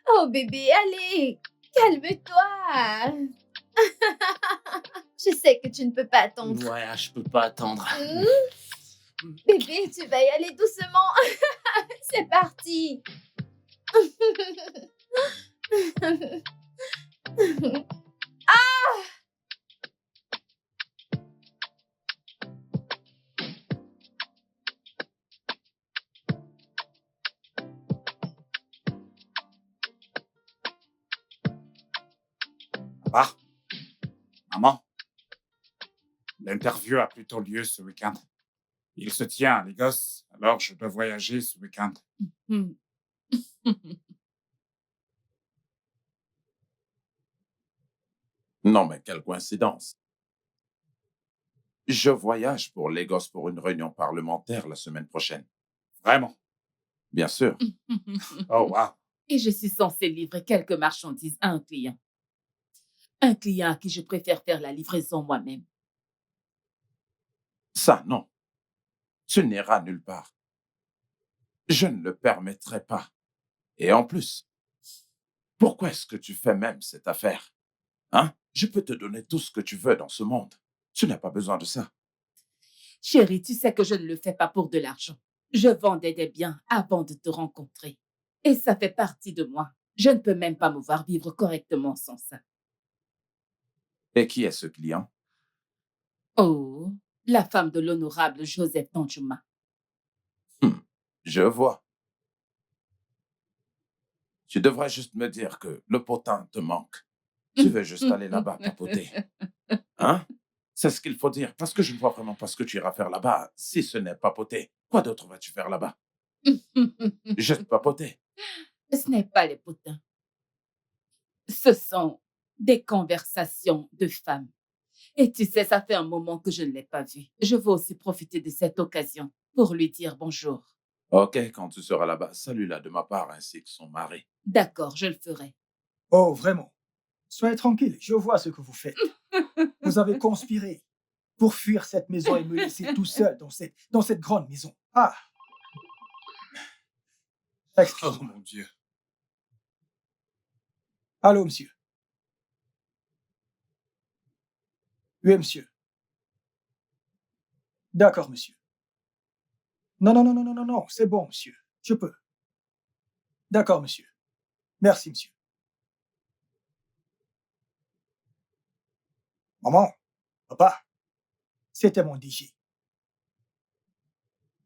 Oh bébé, allez, calme-toi. Je sais que tu ne peux pas attendre. Ouais, je peux pas attendre. Bébé, tu vas y aller doucement. C'est parti. Papa, maman, l'interview a plutôt lieu ce week-end. Il se tient à Lagos, alors je dois voyager ce week-end. Hmm. Non, mais quelle coïncidence. Je voyage pour Lagos pour une réunion parlementaire la semaine prochaine. Vraiment. Bien sûr. Oh, wow. Et je suis censée livrer quelques marchandises à un client. Un client à qui je préfère faire la livraison moi-même. Ça, non. Tu n'iras nulle part. Je ne le permettrai pas. Et en plus, pourquoi est-ce que tu fais même cette affaire? Hein? Je peux te donner tout ce que tu veux dans ce monde. Tu n'as pas besoin de ça. Chérie, tu sais que je ne le fais pas pour de l'argent. Je vendais des biens avant de te rencontrer. Et ça fait partie de moi. Je ne peux même pas me voir vivre correctement sans ça. Et qui est ce client? Oh, la femme de l'honorable Joseph Danjuma. Je vois. Tu devrais juste me dire que le potin te manque. Tu veux juste aller là-bas papoter. Hein? C'est ce qu'il faut dire, parce que je ne vois vraiment pas ce que tu iras faire là-bas si ce n'est papoter. Quoi d'autre vas-tu faire là-bas? Juste papoter. Ce n'est pas les potins. Ce sont des conversations de femmes. Et tu sais, ça fait un moment que je ne l'ai pas vue. Je veux aussi profiter de cette occasion pour lui dire bonjour. Ok, quand tu seras là-bas, salue-la de ma part ainsi que son mari. D'accord, je le ferai. Oh, vraiment. Soyez tranquille, je vois ce que vous faites. Vous avez conspiré pour fuir cette maison et me laisser tout seul dans cette grande maison. Ah! Oh Excusez-moi. mon Dieu. Allô, monsieur. Oui, monsieur. D'accord, monsieur. Non, non, non, non, non, non, non, c'est bon, monsieur. Je peux. D'accord, monsieur. Merci, monsieur. Maman, papa, c'était mon DJ.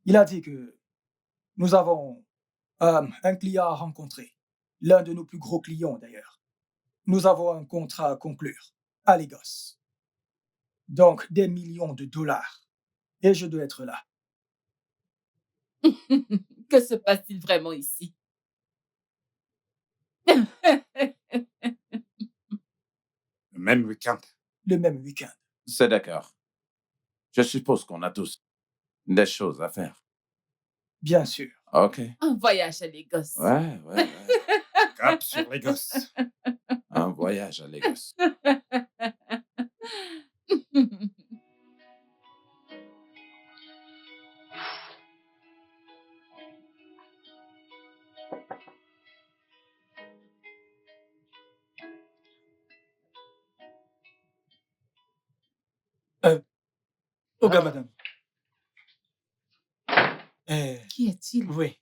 Il a dit que nous avons un client à rencontrer, l'un de nos plus gros clients d'ailleurs. Nous avons un contrat à conclure à Lagos. Donc, des millions de dollars. Et je dois être là. Que se passe-t-il vraiment ici? Le même week-end. Le même week-end. C'est d'accord. Je suppose qu'on a tous des choses à faire. Bien sûr. Ok. Un voyage à Lagos. Ouais. Cap sur Lagos. Un voyage à Lagos. Oga, madame. Qui est-il? Oui.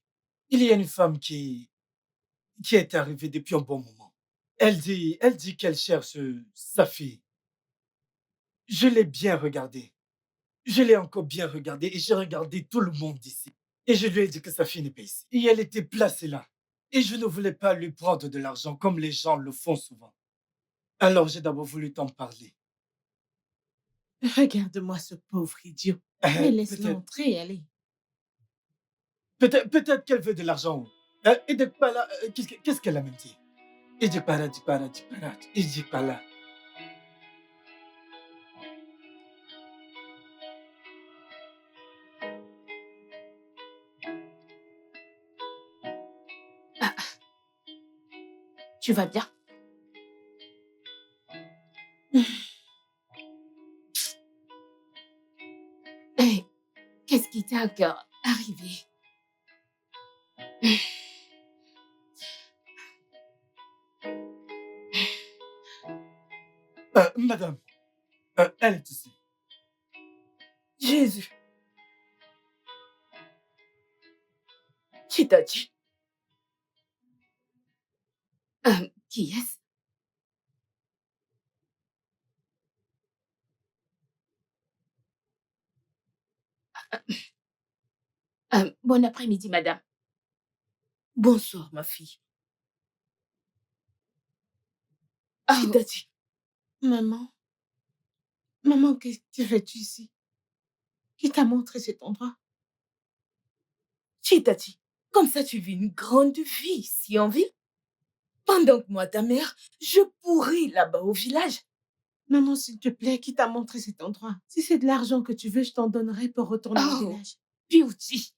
Il y a une femme qui est arrivée depuis un bon moment. Elle dit qu'elle cherche sa fille. Je l'ai bien regardée. Je l'ai encore bien regardée et j'ai regardé tout le monde ici. Et je lui ai dit que sa fille n'est pas ici. Et elle était placée là. Et je ne voulais pas lui prendre de l'argent comme les gens le font souvent. Alors j'ai d'abord voulu t'en parler. Regarde-moi ce pauvre idiot. Mais laisse-la Peut-être entrer, allez. peut-être qu'elle veut de l'argent. Et de pas là, qu'est-ce qu'elle a même dit? Et dit pas là, dit pas là, dit pas là. Et dit pas là. Tu vas bien? Hé, qu'est-ce qui t'est encore arrivé? Madame, elle est ici. Jésus, qui t'a dit? Qui est-ce? Bon après-midi, madame. Bonsoir, ma fille. Qui Oh, t'a dit? Maman, maman, que fais-tu ici? Qui t'a montré cet endroit? Qui t'a dit? Comme ça, tu vis une grande vie ici en ville? Pendant que moi, ta mère, je pourris là-bas au village. Maman, s'il te plaît, qui t'a montré cet endroit? Si c'est de l'argent que tu veux, je t'en donnerai pour retourner au oh, village. Beauty.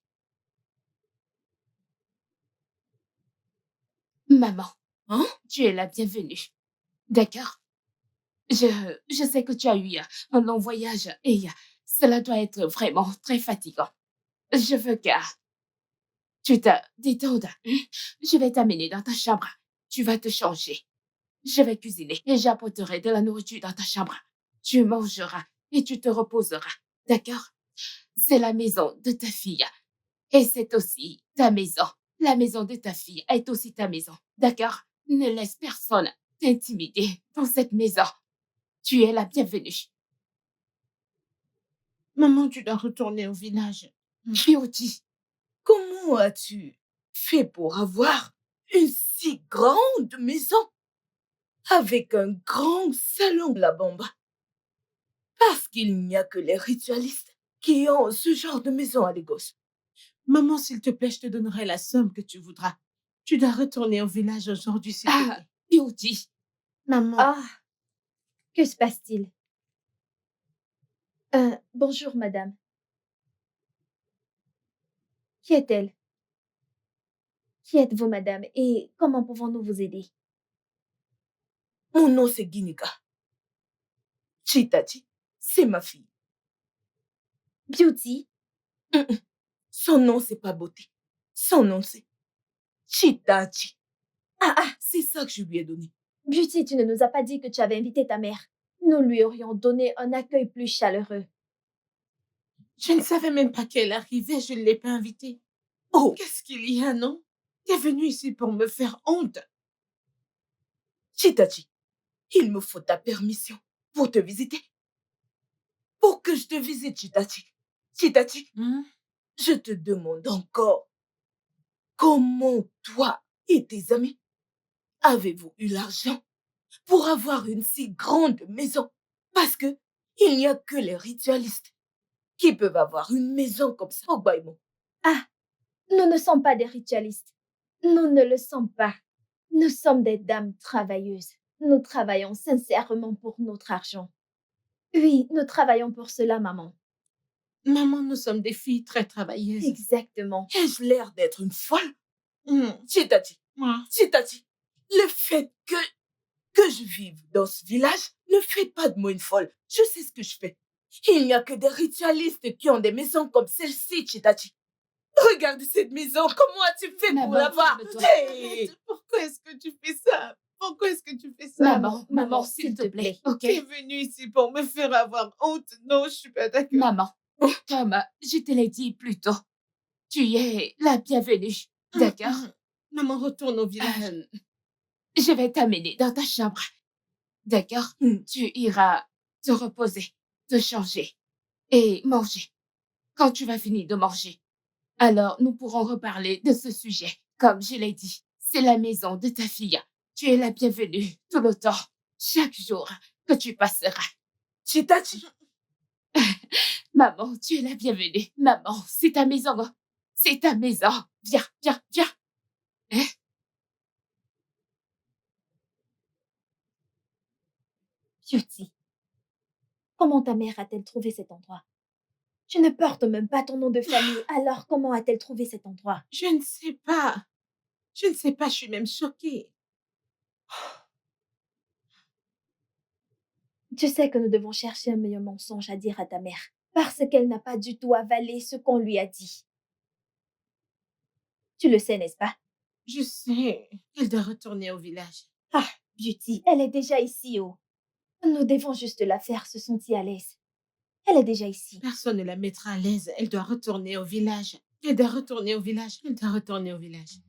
Maman, Hein? tu es la bienvenue. D'accord? Je sais que tu as eu un long voyage et cela doit être vraiment très fatigant. Je veux que tu te détendes. Je vais t'amener dans ta chambre. Tu vas te changer. Je vais cuisiner et j'apporterai de la nourriture dans ta chambre. Tu mangeras et tu te reposeras. D'accord? C'est la maison de ta fille. Et c'est aussi ta maison. La maison de ta fille est aussi ta maison. D'accord? Ne laisse personne t'intimider dans cette maison. Tu es la bienvenue. Maman, tu dois retourner au village. Beauty. Comment as-tu fait pour avoir une si grande maison avec un grand salon là-bas en bas? Parce qu'il n'y a que les ritualistes qui ont ce genre de maison à Lagos. Maman, s'il te plaît, je te donnerai la somme que tu voudras. Tu dois retourner au village aujourd'hui, s'il te Ah, plaît. Beauty. Maman, Ah, que se passe-t-il? Bonjour, madame. Qui est-elle? Qui êtes-vous, madame? Et comment pouvons-nous vous aider? Mon nom, c'est Ginika. Chitachi, c'est ma fille. Beauty? Son nom, c'est pas Beauté. Son nom, c'est Chitachi. Ah, c'est ça que je lui ai donné. Beauty, tu ne nous as pas dit que tu avais invité ta mère. Nous lui aurions donné un accueil plus chaleureux. je ne savais même pas qu'elle arrivait, je ne l'ai pas invitée. Oh, Qu'est-ce qu'il y a, non? Tu es venue ici pour me faire honte. Chitachi, il me faut ta permission pour te visiter. Pour que je te visite, Chitachi. Chitachi, je te demande encore, comment toi et tes amis avez-vous eu l'argent pour avoir une si grande maison? Parce que il n'y a que les ritualistes qui peuvent avoir une maison comme ça au Baïmon. Ah, nous ne sommes pas des ritualistes. Nous ne le sommes pas. Nous sommes des dames travailleuses. Nous travaillons sincèrement pour notre argent. Oui, nous travaillons pour cela, maman. Maman, nous sommes des filles très travailleuses. Exactement. Ai-je l'air d'être une folle? Hmm. Chitachi, Moi, Chitachi, le fait que je vive dans ce village ne fait pas de moi une folle. Je sais ce que je fais. Il n'y a que des ritualistes qui ont des maisons comme celle-ci, Chitachi. Regarde cette maison, comment as-tu fait pour Maman, l'avoir? calme-toi. Hey! pourquoi est-ce que tu fais ça? Pourquoi est-ce que tu fais ça? Maman, s'il te plaît. Ok? Tu es venue ici pour me faire avoir honte. Non, je suis pas d'accord. Maman, comme je te l'ai dit plus tôt, tu es la bienvenue. D'accord? Maman, retourne au village. Je vais t'amener dans ta chambre. D'accord? Tu iras te reposer, te changer et manger. Quand tu vas finir de manger, alors nous pourrons reparler de ce sujet. Comme je l'ai dit, c'est la maison de ta fille. Tu es la bienvenue tout le temps, chaque jour que tu passeras. Chitachi, Maman, tu es la bienvenue. Maman, c'est ta maison. C'est ta maison. Viens, viens, viens. Hein? Beauty, comment ta mère a-t-elle trouvé cet endroit? Tu ne portes même pas ton nom de famille, alors comment a-t-elle trouvé cet endroit? Je ne sais pas. Je ne sais pas, je suis même choquée. Tu sais que nous devons chercher un meilleur mensonge à dire à ta mère, parce qu'elle n'a pas du tout avalé ce qu'on lui a dit. Tu le sais, n'est-ce pas? Je sais qu'elle doit retourner au village. Ah, Beauty, elle est déjà ici, oh. Nous devons juste la faire se sentir à l'aise. Elle est déjà ici. Personne ne la mettra à l'aise. Elle doit retourner au village. Elle doit retourner au village. Elle doit retourner au village.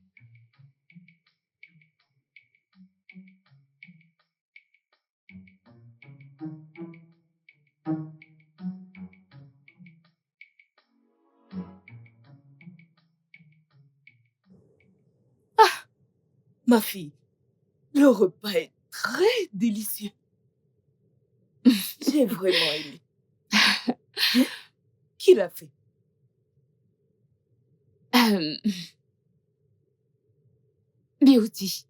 Ma fille, le repas est très délicieux. J'ai vraiment aimé. Qui l'a fait? Beauty,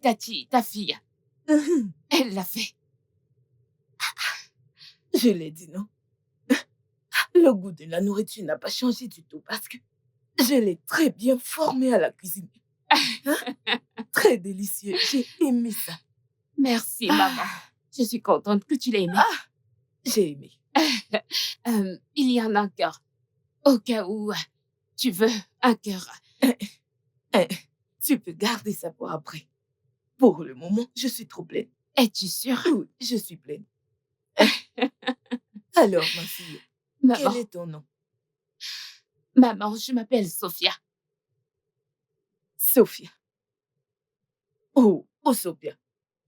Tati, ta fille, elle l'a fait. Je l'ai dit, non? Le goût de la nourriture n'a pas changé du tout parce que je l'ai très bien formée à la cuisine. Très délicieux. J'ai aimé ça. Merci, maman. Je suis contente que tu l'aies aimé. J'ai aimé. Il y en a encore. Au cas où tu veux un cœur. Tu peux garder ça pour après. Pour le moment, je suis trop pleine. Es-tu sûre? Oui, je suis pleine. Alors, ma fille, Maman, quel est ton nom? maman, je m'appelle Sophia. Sophia. Oh, Sophia.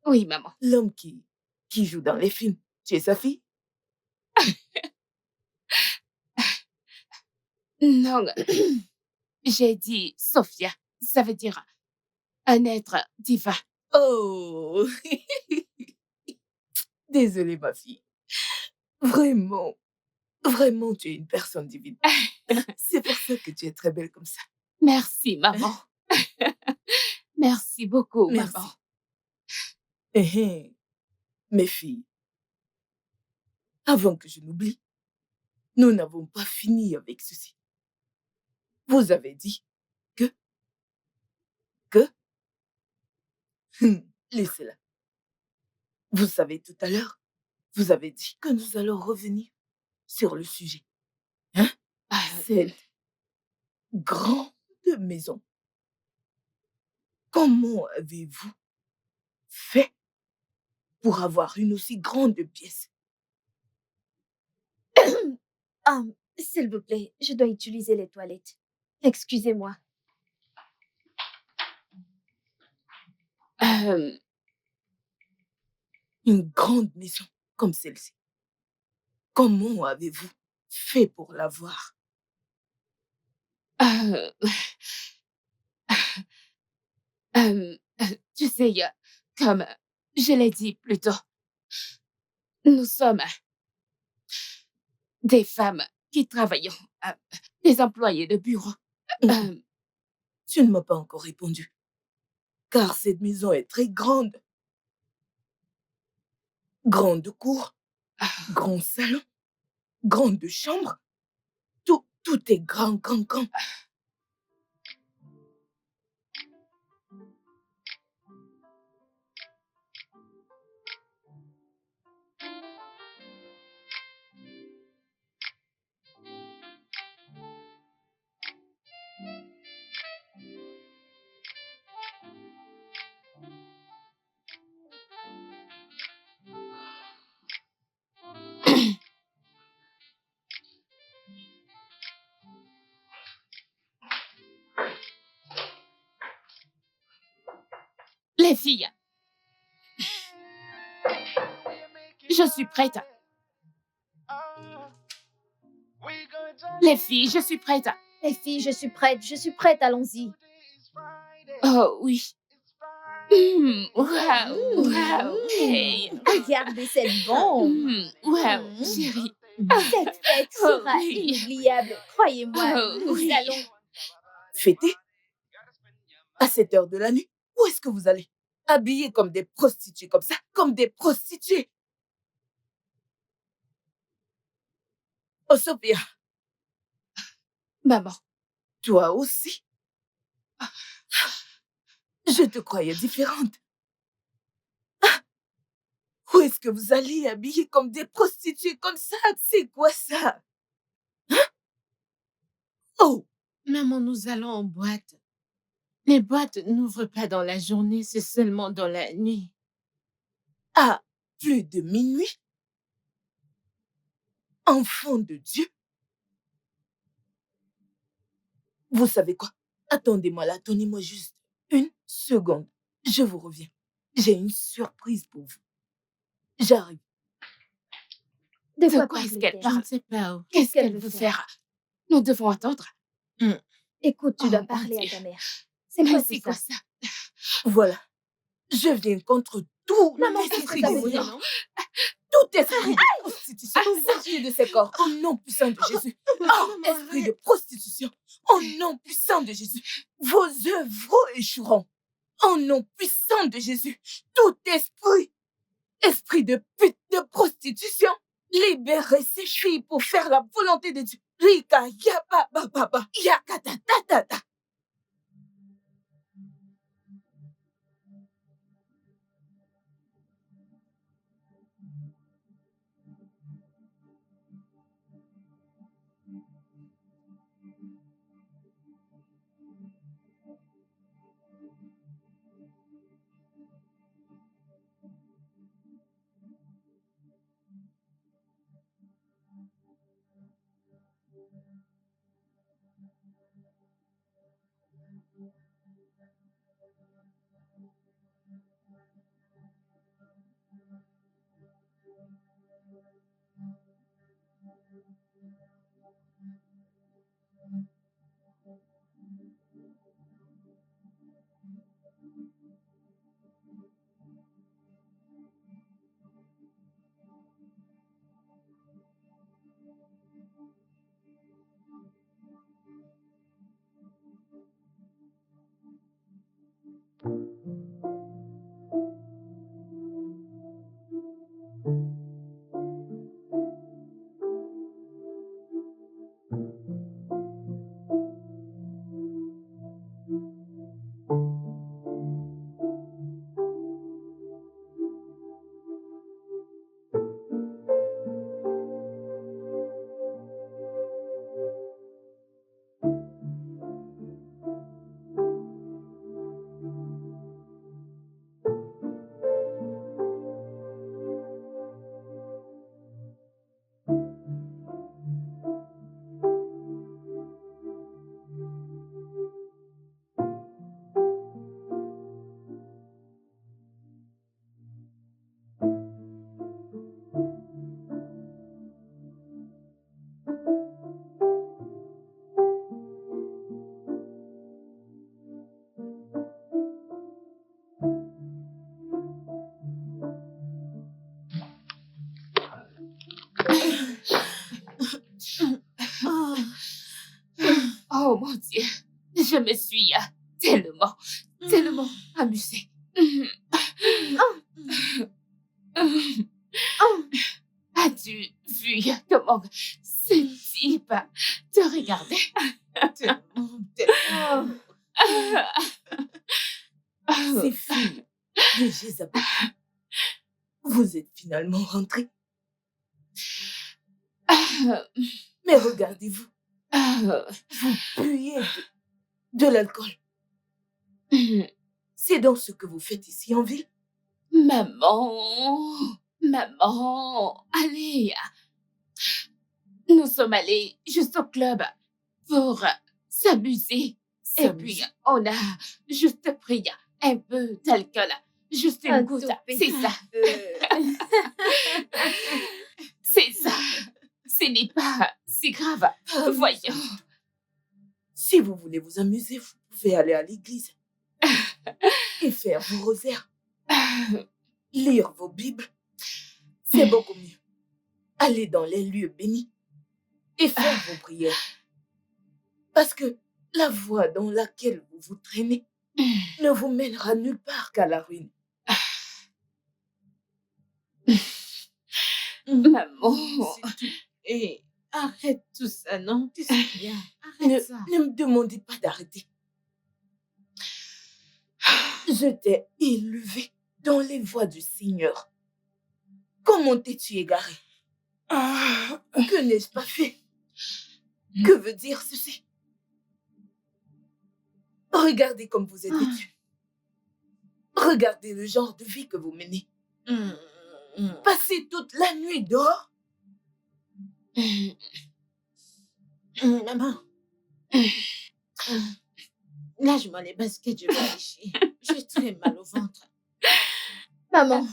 Oui, maman. L'homme qui joue dans les films. Tu es sa fille? Non, j'ai dit Sophia. Ça veut dire un être divin. Oh! Désolée, ma fille. Vraiment, vraiment, tu es une personne divine. C'est pour ça que tu es très belle comme ça. Merci, maman. Merci beaucoup, Merci. maman. Mes filles, avant que je n'oublie, nous n'avons pas fini avec ceci. Vous avez dit que... Laissez-la. Vous savez, tout à l'heure, vous avez dit que nous allons revenir sur le sujet. Cette grande maison. Comment avez-vous fait pour avoir une aussi grande pièce? S'il vous plaît, je dois utiliser les toilettes. Excusez-moi. Une grande maison comme celle-ci. Comment avez-vous fait pour l'avoir? Tu sais, comme je l'ai dit plus tôt, nous sommes des femmes qui travaillons, des employés de bureau. Tu ne m'as pas encore répondu. Car cette maison est très grande. Grande cour, grand salon, grande chambre. Tout est grand. Les filles, je suis prête. Les filles, je suis prête. Les filles, je suis prête, allons-y. Oh oui. Waouh. Hey. Regardez cette bombe. Waouh, chérie. Cette fête sera oui. inoubliable. Croyez-moi, nous oui. allons... Fêter? À cette heure de la nuit? Où est-ce que vous allez? Habillés comme des prostituées comme ça? Comme des prostituées? Oh, Sophia, Maman, toi aussi? Je te croyais différente. Où est-ce que vous allez habillés comme des prostituées comme ça? C'est quoi ça? Oh! Maman, nous allons en boîte. Les boîtes n'ouvrent pas dans la journée, c'est seulement dans la nuit. Ah, plus de minuit? Enfant de Dieu? Vous savez quoi? Attendez-moi là, donnez-moi juste une seconde. Je vous reviens. J'ai une surprise pour vous. J'arrive. De De quoi quoi est-ce parle-t-elle? qu'elle Je ne parle? sais pas. Qu'est-ce qu'elle qu'elle veut veut faire? faire? Nous devons attendre. Écoute, tu Oh dois mon parler à Dieu. ta mère. C'est Mais quoi tout c'est quoi ça? ça? Voilà. Je viens contre tout Maman, qu'est-ce que esprit ça veut démoniaque, dire? tout esprit de prostitution, sortez de ces corps au nom puissant de Jésus. Oh, esprit de prostitution, au nom puissant de Jésus, vos œuvres échoueront. Au nom puissant de Jésus, tout esprit de pute, de prostitution, libérez ces filles pour faire la volonté de Dieu. Rika, yaba, baba, yakata, ta. Oh mon Dieu, je me suis tellement amusée. As-tu vu comment ce type te regardait? Ces filles de Jézabel, vous êtes finalement rentrées. Mais regardez-vous, vous buvez de l'alcool. C'est donc ce que vous faites ici en ville? Maman, allez. Nous sommes allés juste au club pour s'amuser. Et puis, on a juste pris un peu d'alcool. Juste une goutte. C'est ça. C'est ça. Ce n'est pas si grave. Voyons. Si vous voulez vous amuser, vous pouvez aller à l'église et faire vos rosaires. Lire vos Bibles. C'est beaucoup mieux. Allez dans les lieux bénis et faire vos prières. Parce que la voie dans laquelle vous vous traînez ne vous mènera nulle part qu'à la ruine. Maman. Et arrête tout ça, non? Tu sais bien. Arrête ça. Ne me demandez pas d'arrêter. Je t'ai élevé dans les voies du Seigneur. Comment t'es-tu égaré? Que n'ai-je pas fait? Que veut dire ceci? Regardez comme vous êtes vêtus. Regardez le genre de vie que vous menez. Passer toute la nuit dehors? Maman, lâche-moi les baskets, je vais lécher. J'ai très mal au ventre. Maman,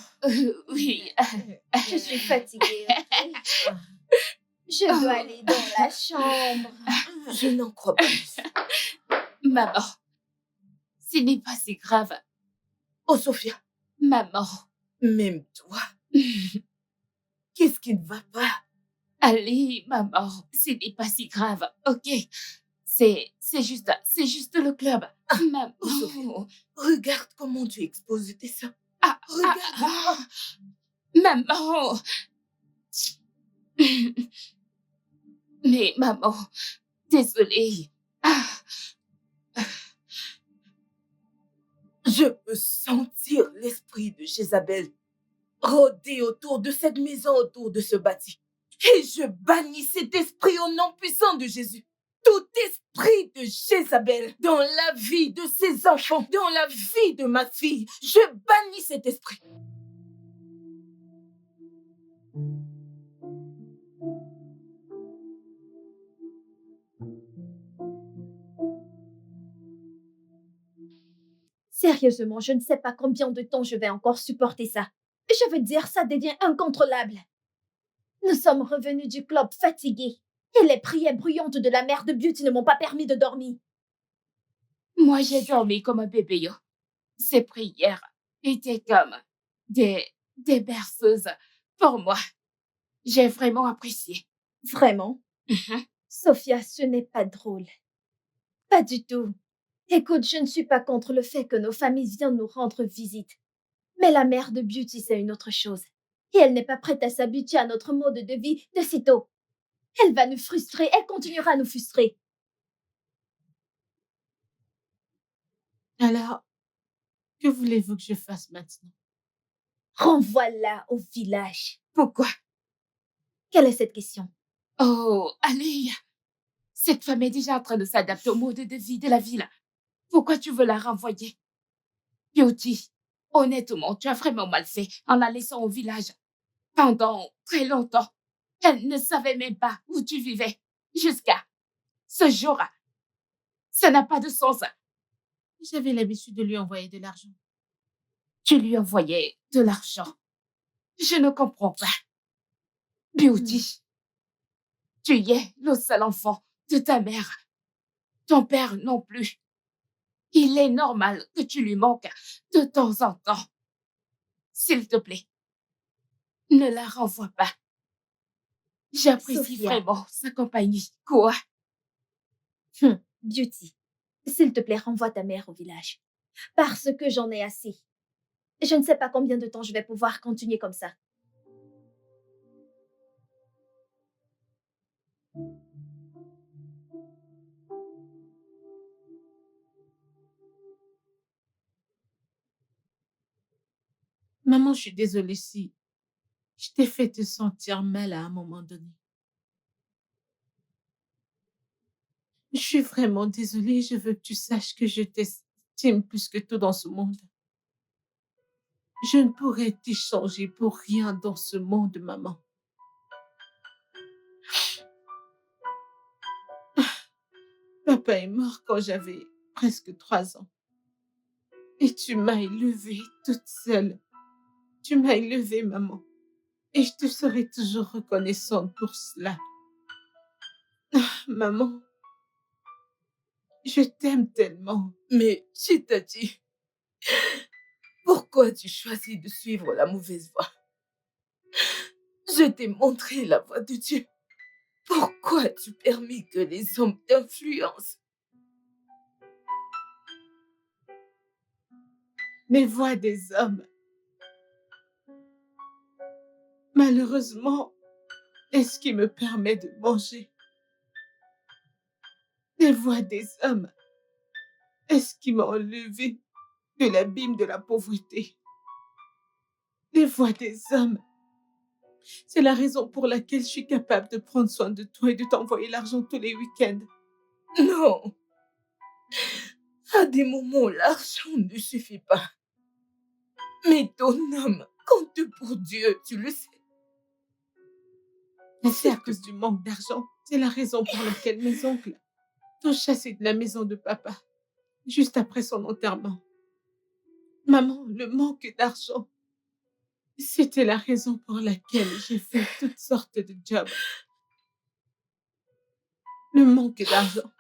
Oui. je suis fatiguée. Ok. Je dois aller dans la chambre. Je n'en crois pas. Maman, ce n'est pas si grave. Oh, Sophia, Maman, même toi, qu'est-ce qui ne va pas? allez, maman, ce n'est pas si grave, ok? C'est juste le club. Maman. Oh, Sophia, regarde comment tu exposes tes seins. Ah, Regarde. maman. Mais maman, désolée. Je peux sentir l'esprit de Jézabel rôder autour de cette maison, autour de ce bâti. Et je bannis cet esprit au nom puissant de Jésus. Tout esprit de Jézabel dans la vie de ses enfants, dans la vie de ma fille, je bannis cet esprit. Sérieusement, je ne sais pas combien de temps je vais encore supporter ça. Je veux dire, ça devient incontrôlable. Nous sommes revenus du club fatigués. Et les prières bruyantes de la mère de Beauty ne m'ont pas permis de dormir. Moi, j'ai dormi comme un bébé. Yo. Ces prières étaient comme des berceuses pour moi. J'ai vraiment apprécié. Vraiment? Sophia, ce n'est pas drôle. Pas du tout. Écoute, je ne suis pas contre le fait que nos familles viennent nous rendre visite. Mais la mère de Beauty, c'est une autre chose. Et elle n'est pas prête à s'habituer à notre mode de vie de sitôt. Elle va nous frustrer, elle continuera à nous frustrer. Alors, que voulez-vous que je fasse maintenant? Renvoie-la au village. Pourquoi? Quelle est cette question? Oh, allez. Cette femme est déjà en train de s'adapter au mode de vie de la ville. Pourquoi tu veux la renvoyer? Beauty, honnêtement, tu as vraiment mal fait en la laissant au village. Pendant très longtemps, elle ne savait même pas où tu vivais. Jusqu'à ce jour. Ça n'a pas de sens. J'avais l'habitude de lui envoyer de l'argent. Tu lui envoyais de l'argent. Je ne comprends pas. Beauty, tu es le seul enfant de ta mère. Ton père non plus. Il est normal que tu lui manques de temps en temps. S'il te plaît, ne la renvoie pas. J'apprécie Sophia. vraiment sa compagnie. Quoi? Beauty, s'il te plaît, renvoie ta mère au village. Parce que j'en ai assez. Je ne sais pas combien de temps je vais pouvoir continuer comme ça. Maman, je suis désolée si je t'ai fait te sentir mal à un moment donné. Je suis vraiment désolée. Je veux que tu saches que je t'estime plus que tout dans ce monde. Je ne pourrais t'échanger pour rien dans ce monde, maman. Papa est mort quand j'avais presque 3 ans. Et tu m'as élevée toute seule. Tu m'as élevée, maman. Et je te serai toujours reconnaissante pour cela. Maman, je t'aime tellement. Mais Chitati, pourquoi tu choisis de suivre la mauvaise voie? Je t'ai montré la voie de Dieu. Pourquoi tu permets que les hommes t'influencent? Les voix des hommes, malheureusement, est ce qui me permet de manger. Les voix des hommes est ce qui m'a enlevé de l'abîme de la pauvreté. Les voix des hommes, c'est la raison pour laquelle je suis capable de prendre soin de toi et de t'envoyer l'argent tous les week-ends. Non. À des moments, l'argent ne suffit pas. Mais ton homme compte pour Dieu, tu le sais. Mais c'est à cause du manque d'argent. C'est la raison pour laquelle mes oncles t'ont chassé de la maison de papa, juste après son enterrement. Maman, le manque d'argent, c'était la raison pour laquelle j'ai fait toutes sortes de jobs. Le manque d'argent,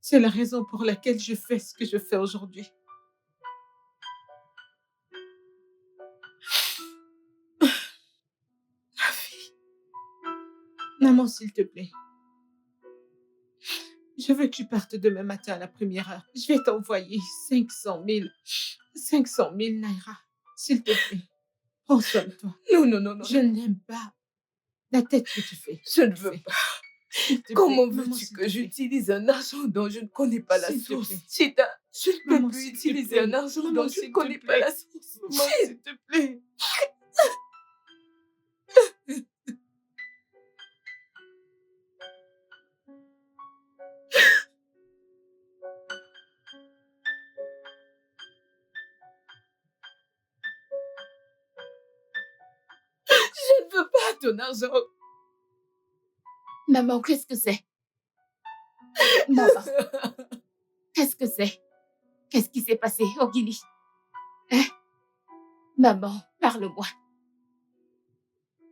c'est la raison pour laquelle je fais ce que je fais aujourd'hui. Ma fille, Maman, s'il te plaît, je veux que tu partes demain matin à la première heure. Je vais t'envoyer 500 000 naira. S'il te plaît, prends soin de toi. non, non, non, non. Je n'aime pas la tête que tu fais. Je ne veux pas. S'il te plaît, Comment maman, veux-tu s'il que te plaît. j'utilise un argent dont je ne connais pas la S'il te source? plaît. Chita, je ne peux Maman, plus s'il te utiliser plaît. un argent Maman, dont je s'il ne te connais pas plaît. la source. Maman, s'il te plaît. Je ne veux pas ton argent. Maman, qu'est-ce que c'est? Maman, qu'est-ce que c'est? Qu'est-ce qui s'est passé, Ogili? Hein? Maman, parle-moi.